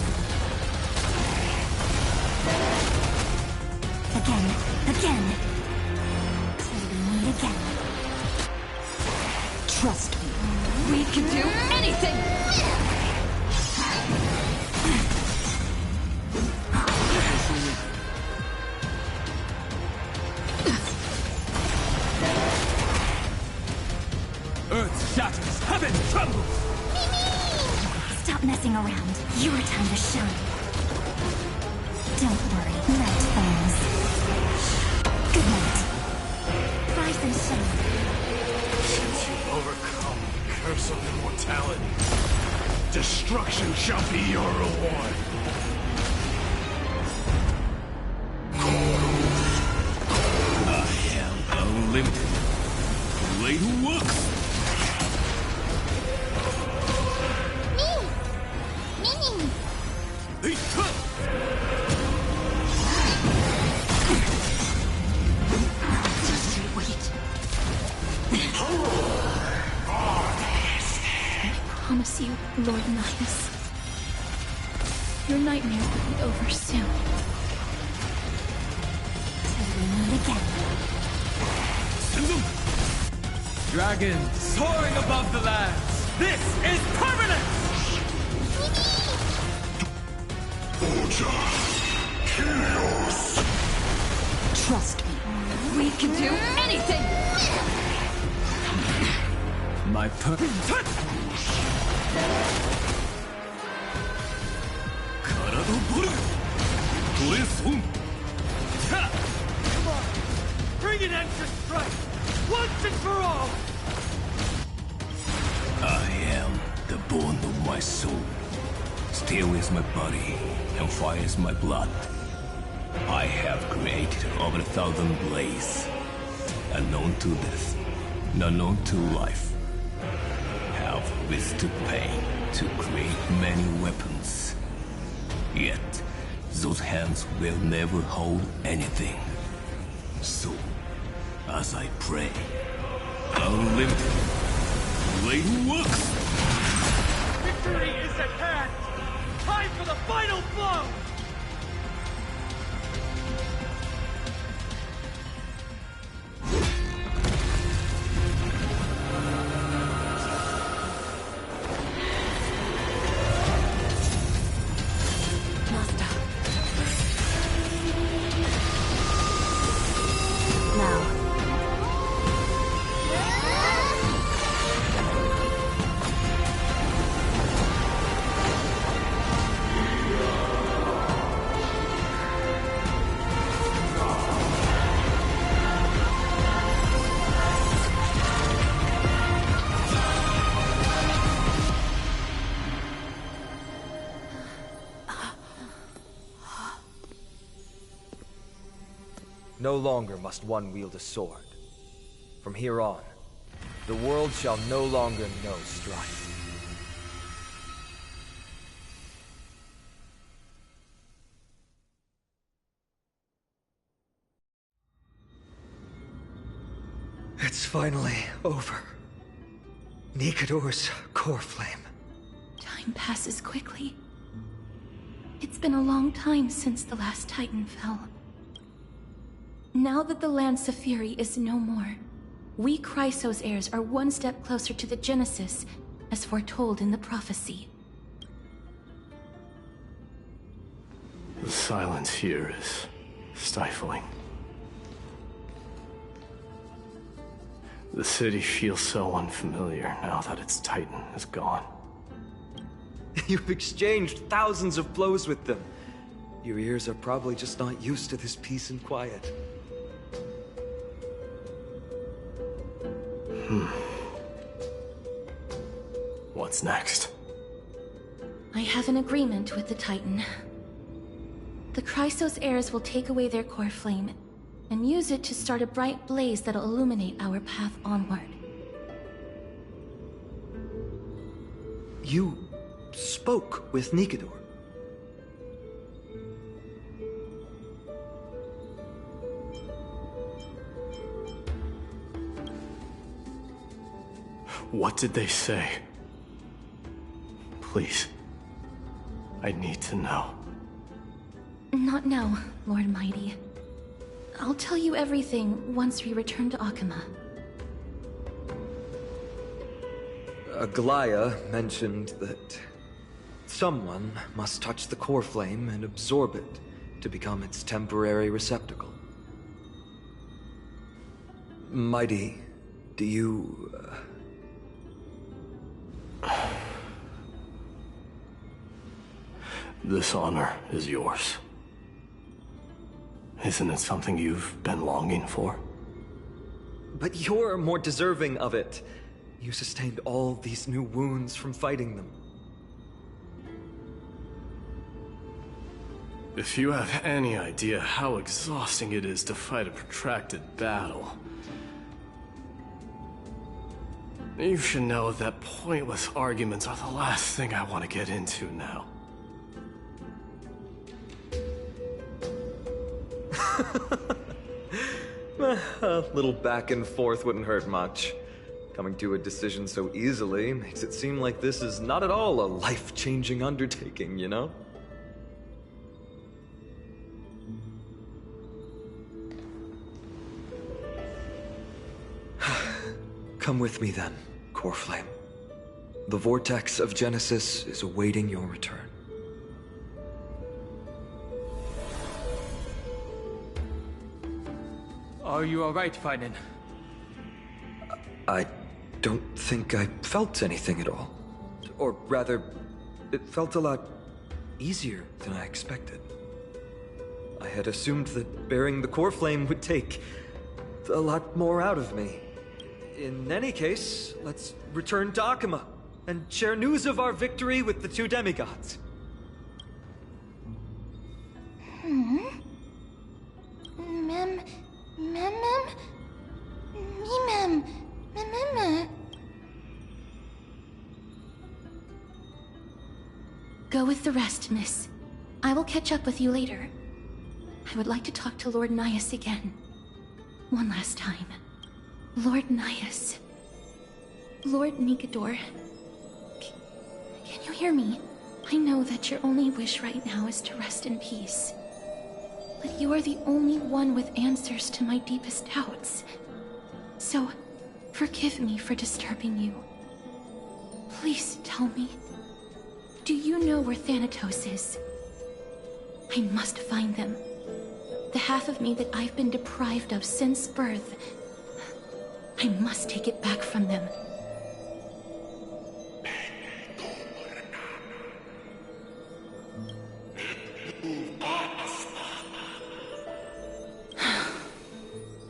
Again. Till we meet again. Trust me. We can do anything! Earth shatters, heaven trembles! Stop messing around. Your time to shine. Don't worry, night falls. Good night. Rise and shine. Since you've overcome the curse of immortality, destruction shall be your reward. I am unlimited. The way to work. I promise you, Lord Nihus, your nightmare will be over soon. Till we meet again. Dragons soaring above the lands. This is permanent! Order. Chaos. Trust me. We can do anything! My purpose. 体ボルトレソン Come on! Bring an end to strife! Once and for all! I am the bone of my soul. Steel is my body, and fire is my blood. I have created over 1,000 blades, unknown to death, unknown to life. Have withstood pain to create many weapons. Yet, those hands will never hold anything. So, as I pray, unlimited, blade works! Victory is at hand! Time for the final blow! No longer must one wield a sword. From here on, the world shall no longer know strife. It's finally over. Nikador's core flame. Time passes quickly. It's been a long time since the last Titan fell. Now that the Lance of Fury is no more, we Chrysos heirs are one step closer to the Genesis, as foretold in the prophecy. The silence here is stifling. The city feels so unfamiliar now that its Titan is gone. You've exchanged thousands of blows with them. Your ears are probably just not used to this peace and quiet. What's next? I have an agreement with the Titan. The Chrysos heirs will take away their core flame and use it to start a bright blaze that'll illuminate our path onward. You spoke with Nikador. What did they say? Please. I need to know. Not now, Lord Mighty. I'll tell you everything once we return to Akama. Aglaya mentioned that someone must touch the core flame and absorb it to become its temporary receptacle. Mighty, do you... This honor is yours. Isn't it something you've been longing for? But you're more deserving of it. You sustained all these new wounds from fighting them. If you have any idea how exhausting it is to fight a protracted battle, you should know that pointless arguments are the last thing I want to get into now. A little back and forth wouldn't hurt much. Coming to a decision so easily makes it seem like this is not at all a life-changing undertaking, you know? Come with me then, Core Flame. The vortex of Genesis is awaiting your return. Are you alright, Finan? I don't think I felt anything at all. Or rather, it felt a lot easier than I expected. I had assumed that bearing the core flame would take a lot more out of me. In any case, let's return to Akama and share news of our victory with the two demigods. Go with the rest, miss. I will catch up with you later. I would like to talk to Lord Nias again. One last time. Lord Nias. Lord Nikador. Can you hear me? I know that your only wish right now is to rest in peace. But you are the only one with answers to my deepest doubts. So, forgive me for disturbing you. Please tell me. Do you know where Thanatos is? I must find them. The half of me that I've been deprived of since birth. I must take it back from them.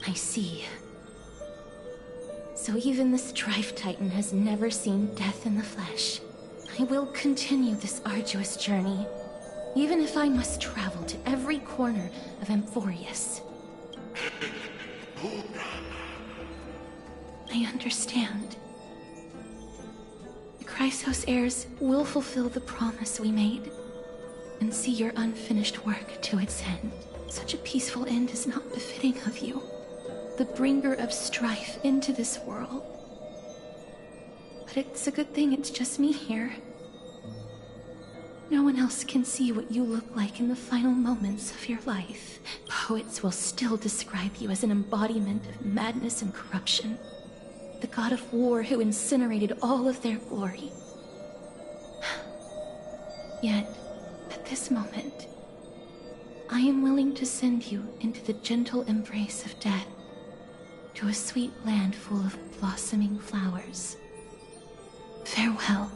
I see. So even the Strife Titan has never seen death in the flesh. I will continue this arduous journey, even if I must travel to every corner of Amphoreus. I understand. The Chrysos heirs will fulfill the promise we made, and see your unfinished work to its end. Such a peaceful end is not befitting of you, the bringer of strife into this world. But it's a good thing it's just me here. No one else can see what you look like in the final moments of your life. Poets will still describe you as an embodiment of madness and corruption. The god of war who incinerated all of their glory. Yet, at this moment, I am willing to send you into the gentle embrace of death, to a sweet land full of blossoming flowers. Farewell,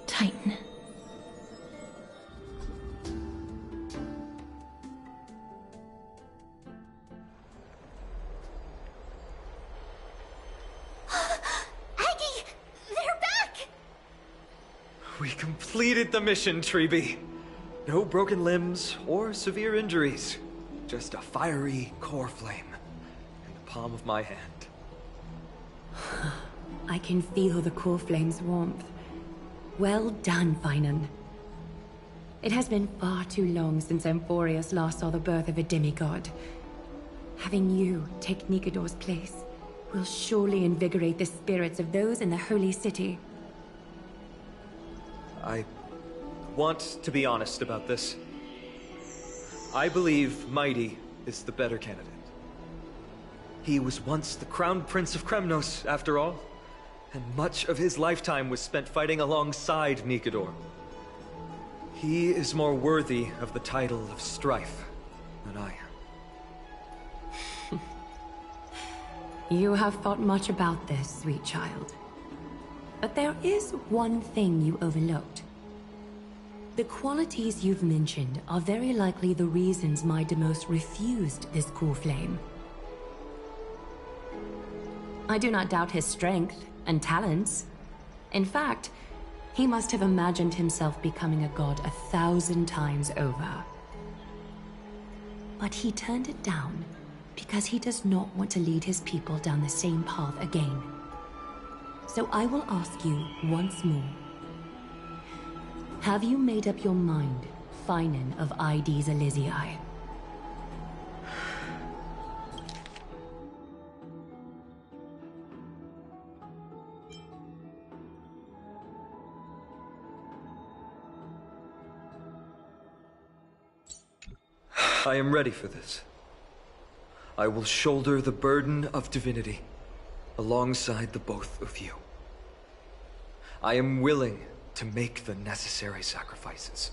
Titan. Aggie! They're back! We completed the mission, Yipee. No broken limbs or severe injuries. Just a fiery core flame in the palm of my hand. I can feel the core flame's warmth. Well done, Finan. It has been far too long since Amphoreus last saw the birth of a demigod. Having you take Nikador's place will surely invigorate the spirits of those in the holy city. I want to be honest about this. I believe Mighty is the better candidate. He was once the Crown Prince of Kremnos, after all, and much of his lifetime was spent fighting alongside Nikador. He is more worthy of the title of Strife than I am. You have thought much about this, sweet child. But there is one thing you overlooked. The qualities you've mentioned are very likely the reasons my Demos refused this core flame. I do not doubt his strength and talents. In fact, he must have imagined himself becoming a god 1,000 times over. But he turned it down because he does not want to lead his people down the same path again. So I will ask you once more. Have you made up your mind, Finan of Ides Elysiae? I am ready for this. I will shoulder the burden of divinity alongside the both of you. I am willing to make the necessary sacrifices.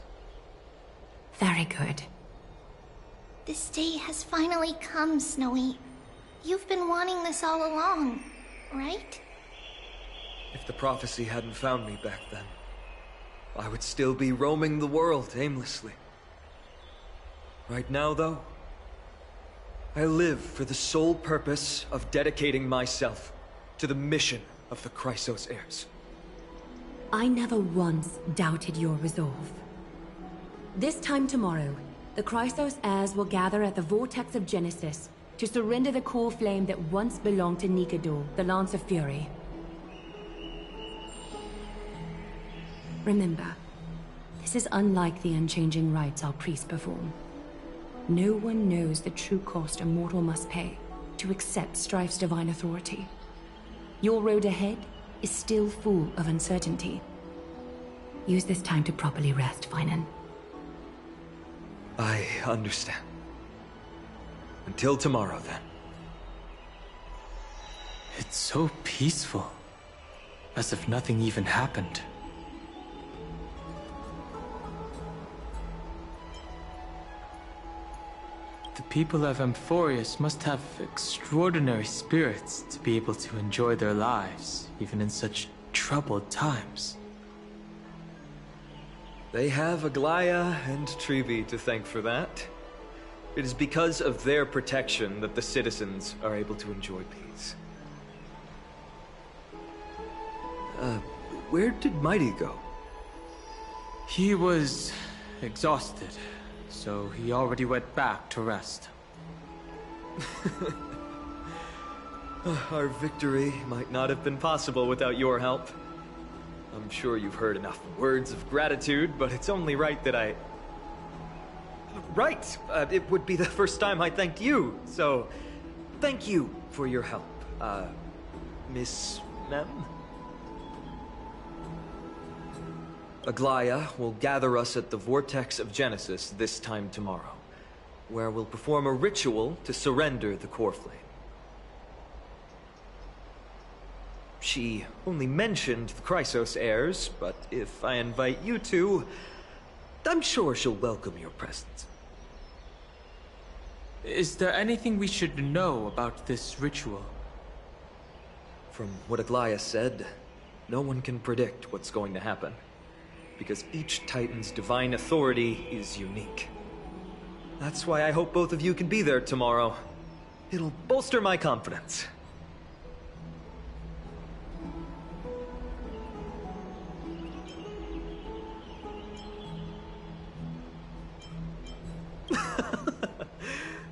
Very good. This day has finally come, Snowy. You've been wanting this all along, right? If the prophecy hadn't found me back then, I would still be roaming the world aimlessly. Right now, though, I live for the sole purpose of dedicating myself to the mission of the Chrysos heirs. I never once doubted your resolve. This time tomorrow, the Chrysos heirs will gather at the Vortex of Genesis to surrender the core flame that once belonged to Nikador, the Lance of Fury. Remember, this is unlike the unchanging rites our priests perform. No one knows the true cost a mortal must pay to accept Strife's divine authority. Your road ahead is still full of uncertainty. Use this time to properly rest, Finan. I understand. Until tomorrow, then. It's so peaceful. As if nothing even happened. The people of Amphoreus must have extraordinary spirits to be able to enjoy their lives, even in such troubled times. They have Aglaya and Yipee to thank for that. It is because of their protection that the citizens are able to enjoy peace. Where did Mighty go? He was exhausted, so he already went back to rest. Our victory might not have been possible without your help. I'm sure you've heard enough words of gratitude, but it's only right that I... Right! It would be the first time I thanked you, so... Thank you for your help, Miss Mem? Aglaya will gather us at the Vortex of Genesis this time tomorrow, where we'll perform a ritual to surrender the core flame. She only mentioned the Chrysos heirs, but if I invite you two, I'm sure she'll welcome your presence. Is there anything we should know about this ritual? From what Aglaya said, no one can predict what's going to happen, because each Titan's divine authority is unique. That's why I hope both of you can be there tomorrow. It'll bolster my confidence.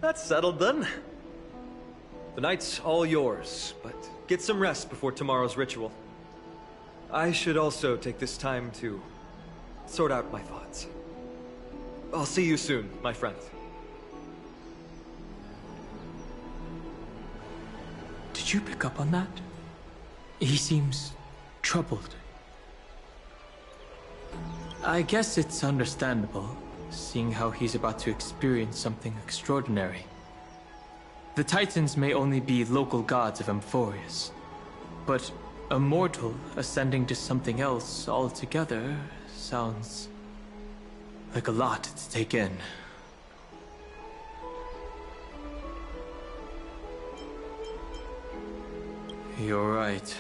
That's settled then. The night's all yours, but get some rest before tomorrow's ritual. I should also take this time to sort out my thoughts. I'll see you soon, my friend. Did you pick up on that? He seems troubled. I guess it's understandable, seeing how he's about to experience something extraordinary. The Titans may only be local gods of Amphoreus, but a mortal ascending to something else altogether sounds like a lot to take in. You're right.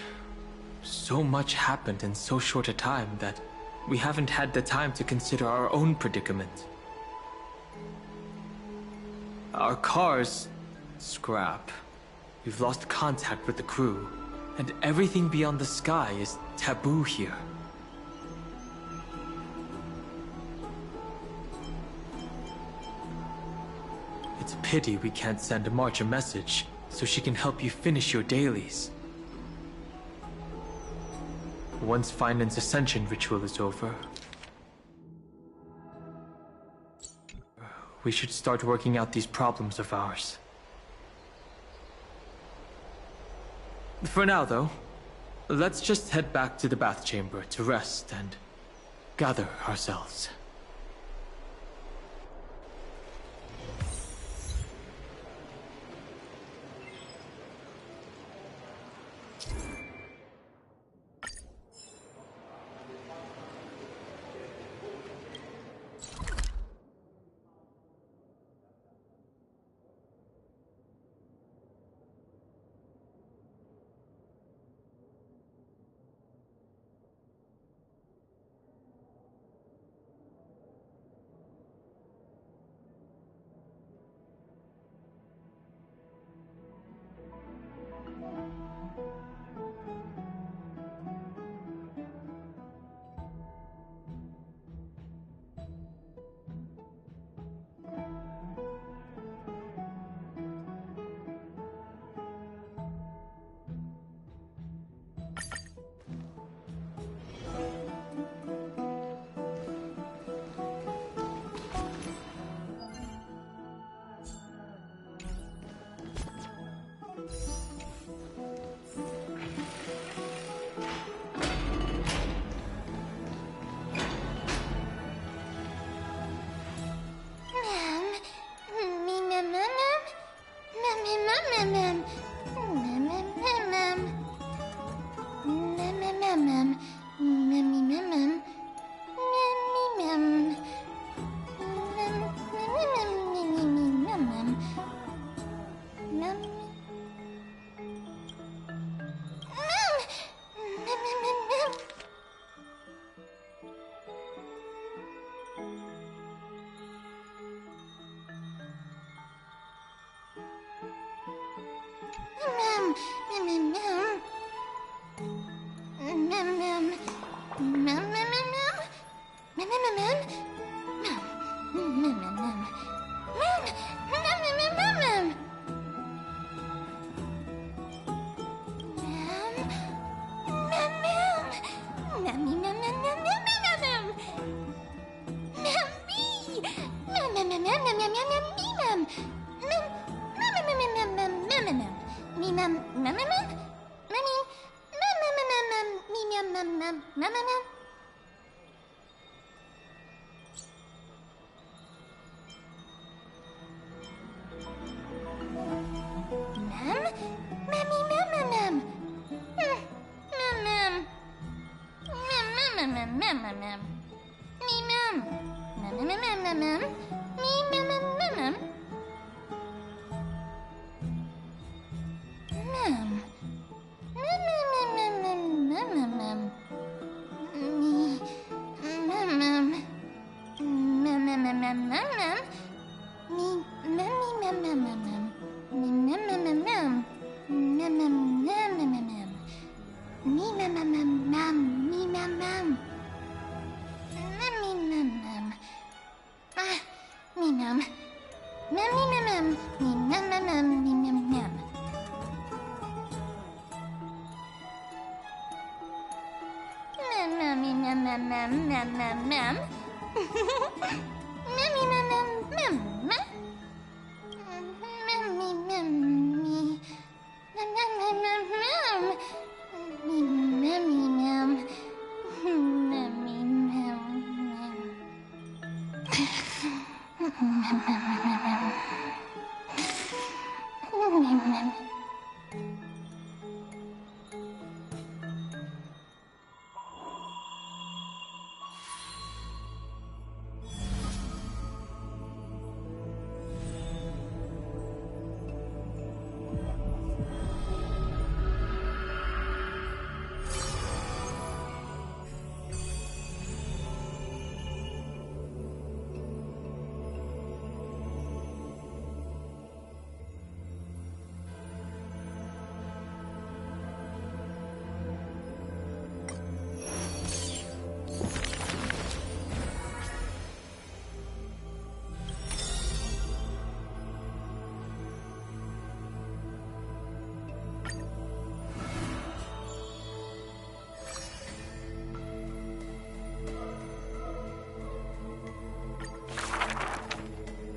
So much happened in so short a time that we haven't had the time to consider our own predicament. Our car's scrap. We've lost contact with the crew, and everything beyond the sky is taboo here. It's a pity we can't send March a message so she can help you finish your dailies. Once Finan's ascension ritual is over, we should start working out these problems of ours. For now, though, let's just head back to the bath chamber to rest and gather ourselves.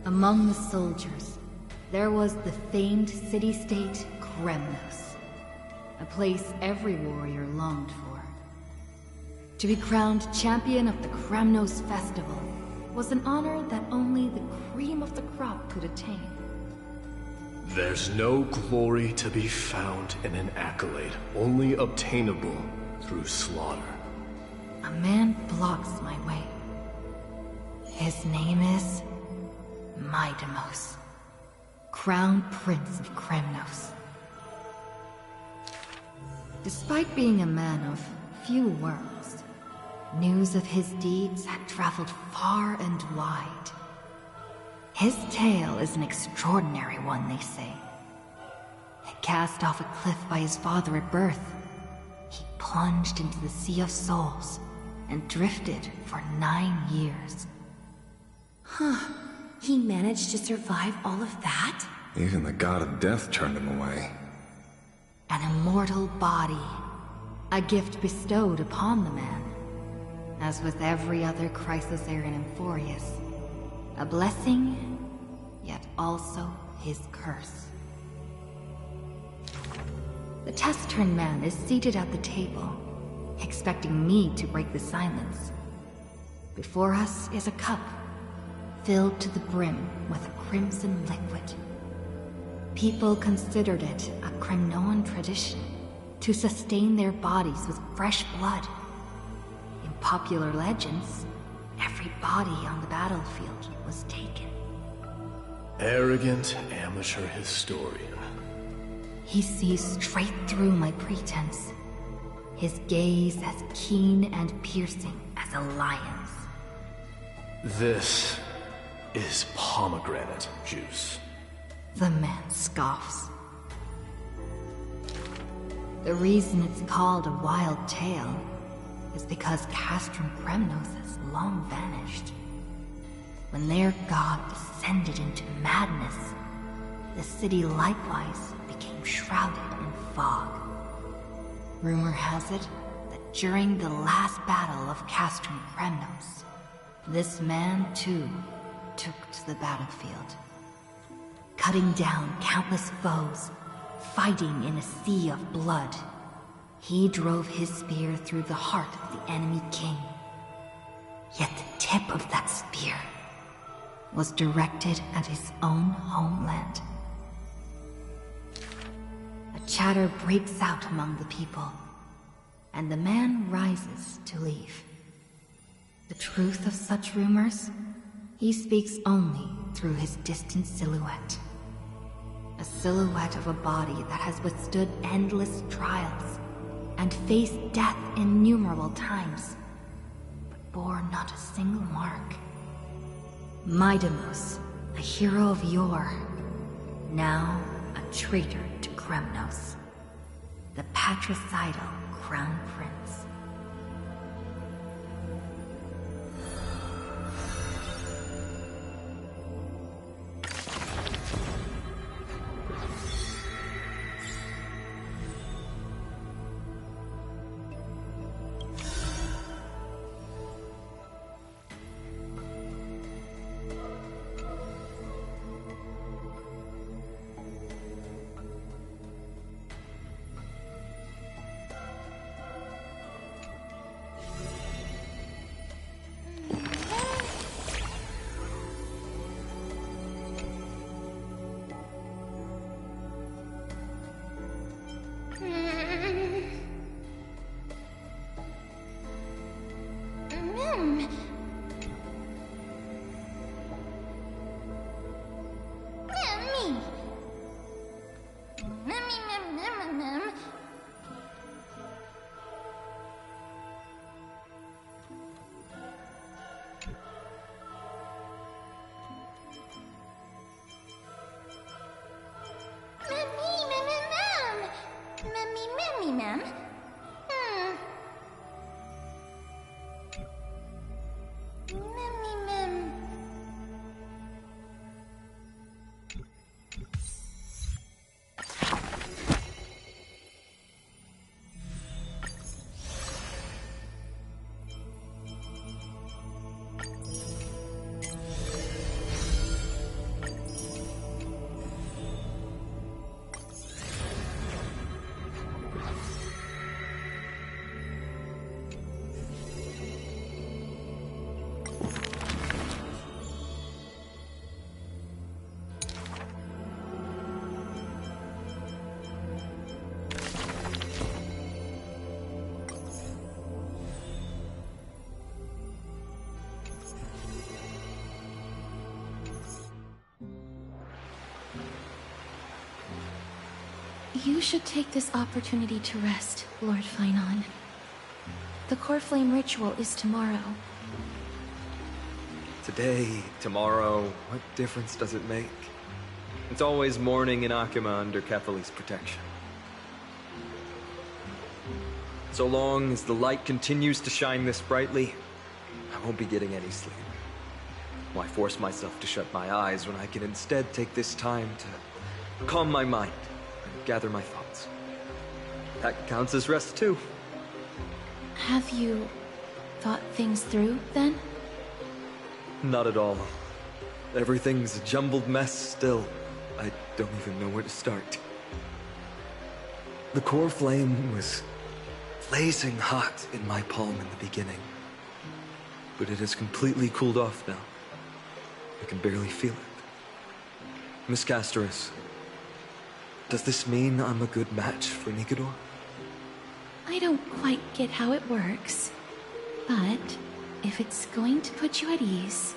Among the soldiers, there was the famed city-state Kremnos, a place every warrior longed for. To be crowned champion of the Kremnos Festival was an honor that only the cream of the crop could attain. There's no glory to be found in an accolade, only obtainable through slaughter. A man blocks my way. His name is Mydemos, Crown Prince of Kremnos. Despite being a man of few words, news of his deeds had traveled far and wide. His tale is an extraordinary one, they say. Cast off a cliff by his father at birth, he plunged into the Sea of Souls and drifted for 9 years. Huh. He managed to survive all of that? Even the god of death turned him away. An immortal body, a gift bestowed upon the man. As with every other Chrysosaur in Amphoreus, a blessing, yet also his curse. The taciturn man is seated at the table, expecting me to break the silence. Before us is a cup, filled to the brim with a crimson liquid. People considered it a Kremnoan tradition to sustain their bodies with fresh blood. In popular legends, every body on the battlefield was taken. Arrogant amateur historian. He sees straight through my pretense, his gaze as keen and piercing as a lion's. This is pomegranate juice. The man scoffs. The reason it's called a wild tale is because Castrum Kremnos has long vanished. When their god descended into madness, the city likewise became shrouded in fog. Rumor has it that during the last battle of Castrum Kremnos, this man too took to the battlefield, cutting down countless foes, fighting in a sea of blood. He drove his spear through the heart of the enemy king. Yet the tip of that spear was directed at his own homeland. A chatter breaks out among the people, and the man rises to leave. The truth of such rumors? He speaks only through his distant silhouette. A silhouette of a body that has withstood endless trials and faced death innumerable times, but bore not a single mark. Midamos, a hero of yore, now a traitor to Kremnos, the patricidal crown prince. You should take this opportunity to rest, Lord Finon. The core flame ritual is tomorrow. Today, tomorrow, what difference does it make? It's always morning in Akima under Kethely's protection. So long as the light continues to shine this brightly, I won't be getting any sleep. Why force myself to shut my eyes when I can instead take this time to calm my mind and gather my thoughts? That counts as rest too. Have you thought things through, then? Not at all. Everything's a jumbled mess still. I don't even know where to start. The core flame was blazing hot in my palm in the beginning. But it has completely cooled off now. I can barely feel it. Miss Casterus, does this mean I'm a good match for Nigador? I don't quite get how it works, but if it's going to put you at ease,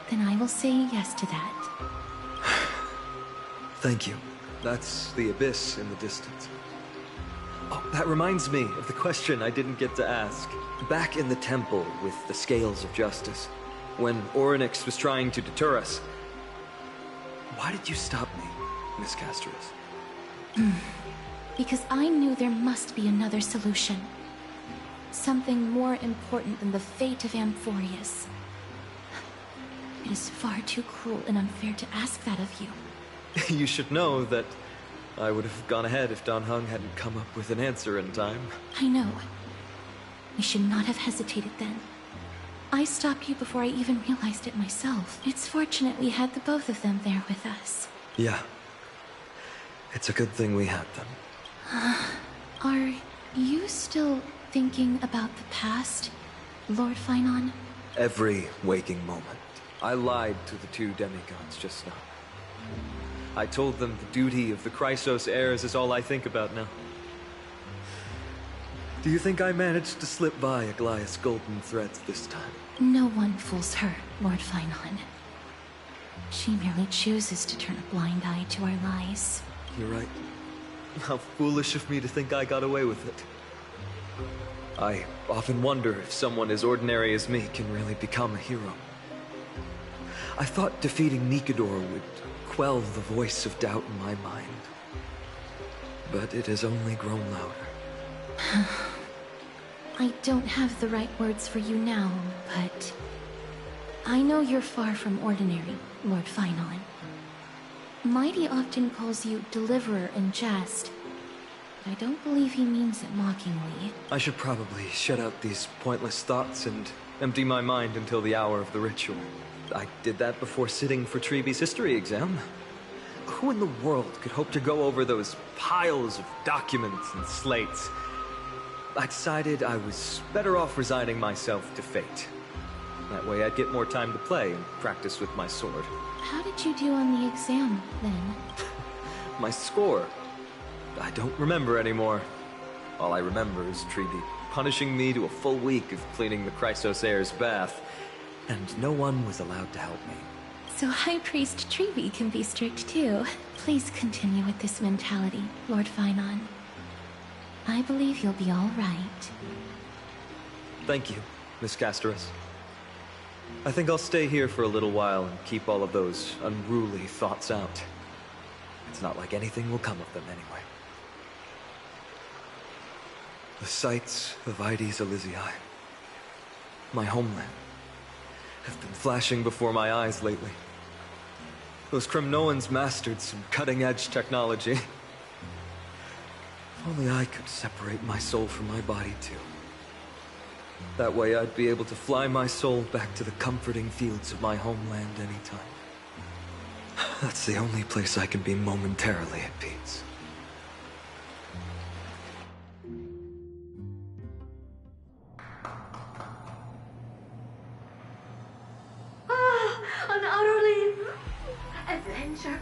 then I will say yes to that. Thank you. That's the abyss in the distance. Oh, that reminds me of the question I didn't get to ask. Back in the temple with the Scales of Justice, when Orynyx was trying to deter us, why did you stop me, Miss Casterus? Because I knew there must be another solution. Something more important than the fate of Amphoreus. It is far too cruel and unfair to ask that of you. You should know that I would have gone ahead if Dan Heng hadn't come up with an answer in time. I know. We should not have hesitated then. I stopped you before I even realized it myself. It's fortunate we had the both of them there with us. Yeah. It's a good thing we had them. Are you still thinking about the past, Lord Finon? Every waking moment. I lied to the two demigods just now. I told them the duty of the Chrysos heirs is all I think about now. Do you think I managed to slip by Aglaya's golden threads this time? No one fools her, Lord Finon. She merely chooses to turn a blind eye to our lies. You're right. How foolish of me to think I got away with it. I often wonder if someone as ordinary as me can really become a hero. I thought defeating Nikador would quell the voice of doubt in my mind. But it has only grown louder. I don't have the right words for you now, but I know you're far from ordinary, Lord Finon. Mighty often calls you Deliverer in jest, but I don't believe he means it mockingly. I should probably shut out these pointless thoughts and empty my mind until the hour of the ritual. I did that before sitting for Treeby's history exam. Who in the world could hope to go over those piles of documents and slates? I decided I was better off resigning myself to fate. That way I'd get more time to play and practice with my sword. How did you do on the exam, then? My score? I don't remember anymore. All I remember is Treeby punishing me to a full week of cleaning the Chrysos heir's bath, and no one was allowed to help me. So High Priest Treeby can be strict too. Please continue with this mentality, Lord Finon. I believe you'll be all right. Thank you, Miss Casterus. I think I'll stay here for a little while and keep all of those unruly thoughts out. It's not like anything will come of them anyway. The sights of Ides Elysiae, my homeland, have been flashing before my eyes lately. Those Kremnoans mastered some cutting-edge technology. If only I could separate my soul from my body too. That way I'd be able to fly my soul back to the comforting fields of my homeland anytime. That's the only place I can be momentarily at peace. An utterly adventure.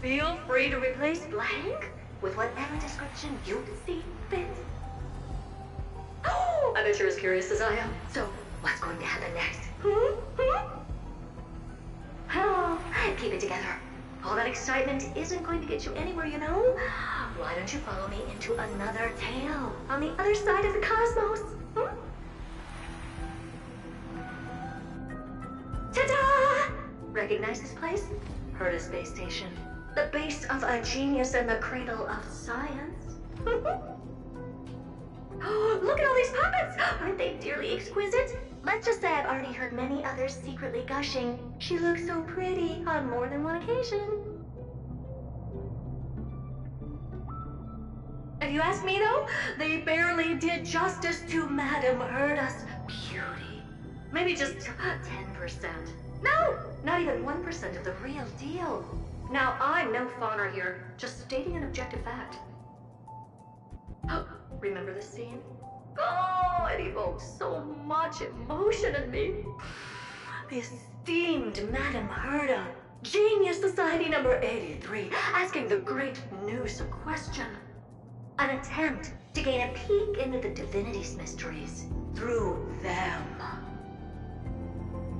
Feel free to replace blank with whatever description you see fit. Oh, I bet you're as curious as I am. So, what's going to happen next? Oh, keep it together. All that excitement isn't going to get you anywhere, you know? Why don't you follow me into another tale on the other side of the cosmos? Ta-da! Recognize this place? Heard a space station. The base of a genius and the cradle of science. Oh, look at all these puppets! Aren't they dearly exquisite? Let's just say I've already heard many others secretly gushing. She looks so pretty on more than one occasion. If you ask me though, they barely did justice to Madame Herda's beauty. Maybe just 10%. No, not even 1% of the real deal. Now, I'm no fawner here, just stating an objective fact. Remember this scene? Oh, it evoked so much emotion in me. The esteemed Madame Herda, Genius Society number 83, asking the great Noose a question. An attempt to gain a peek into the divinity's mysteries through them.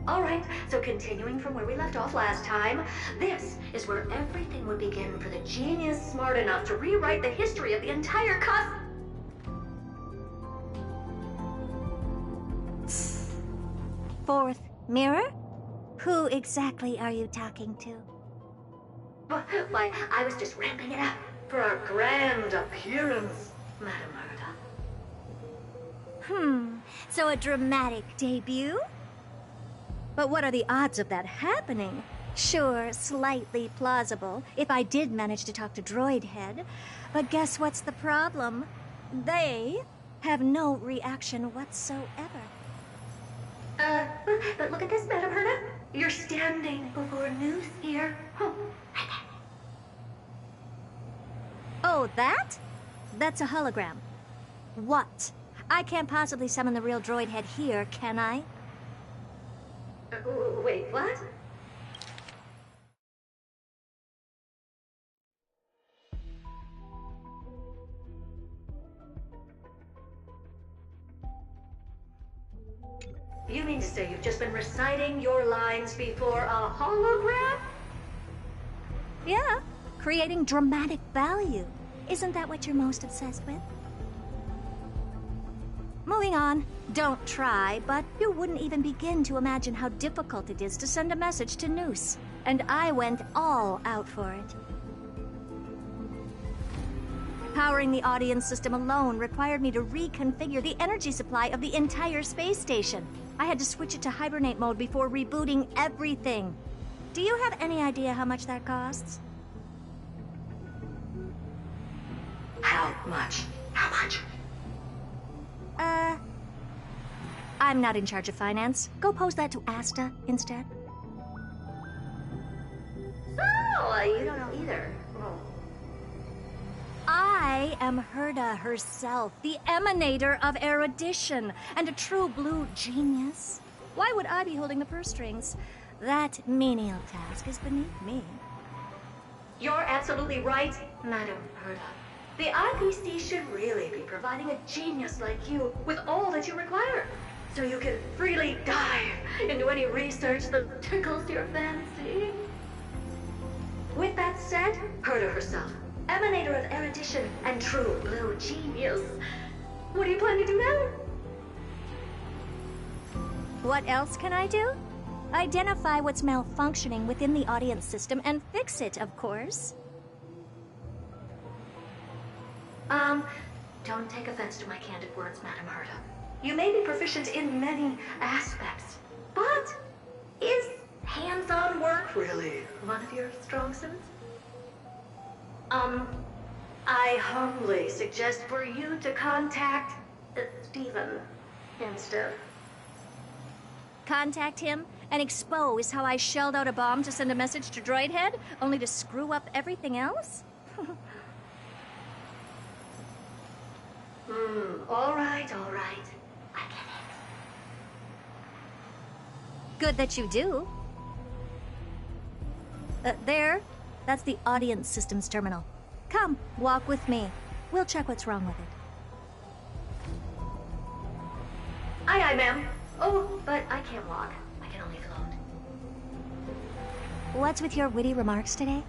Alright, so continuing from where we left off last time, this is where everything would begin for the genius smart enough to rewrite the history of the entire Fourth mirror? Who exactly are you talking to? Why, I was just ramping it up for our grand appearance, Madame Herda. So a dramatic debut? But what are the odds of that happening? Sure, slightly plausible, if I did manage to talk to Droid Head. But guess what's the problem? They have no reaction whatsoever. But look at this, Madame Herda. You're standing before Noose here. Oh, that? That's a hologram. What? I can't possibly summon the real Droid Head here, can I? Wait, what? say you've just been reciting your lines before a hologram? Yeah, creating dramatic value. Isn't that what you're most obsessed with? Moving on. Don't try, but you wouldn't even begin to imagine how difficult it is to send a message to Noose. And I went all out for it. Powering the audience system alone required me to reconfigure the energy supply of the entire space station. I had to switch it to hibernate mode before rebooting everything. Do you have any idea how much that costs? How much? How much? I'm not in charge of finance. Go pose that to Asta instead. So, you don't know either. Oh. I am Herda herself, the emanator of erudition, and a true blue genius. Why would I be holding the purse strings? That menial task is beneath me. You're absolutely right, Madam Herda. The IPC should really be providing a genius like you with all that you require, so you can freely dive into any research that tickles your fancy. With that said, Herda herself, emanator of erudition and true blue genius. What do you plan to do now? What else can I do? Identify what's malfunctioning within the audience system and fix it, of course. Don't take offense to my candid words, Madam Herda. You may be proficient in many aspects, but is hands-on work really one of your strong suits? I humbly suggest for you to contact Stephen instead. Contact him and expose how I shelled out a bomb to send a message to Droidhead, only to screw up everything else? All right. I get it. Good that you do. There. That's the audience systems terminal. Come, walk with me. We'll check what's wrong with it. Aye, ma'am. Oh, but I can't walk. I can only float. What's with your witty remarks today?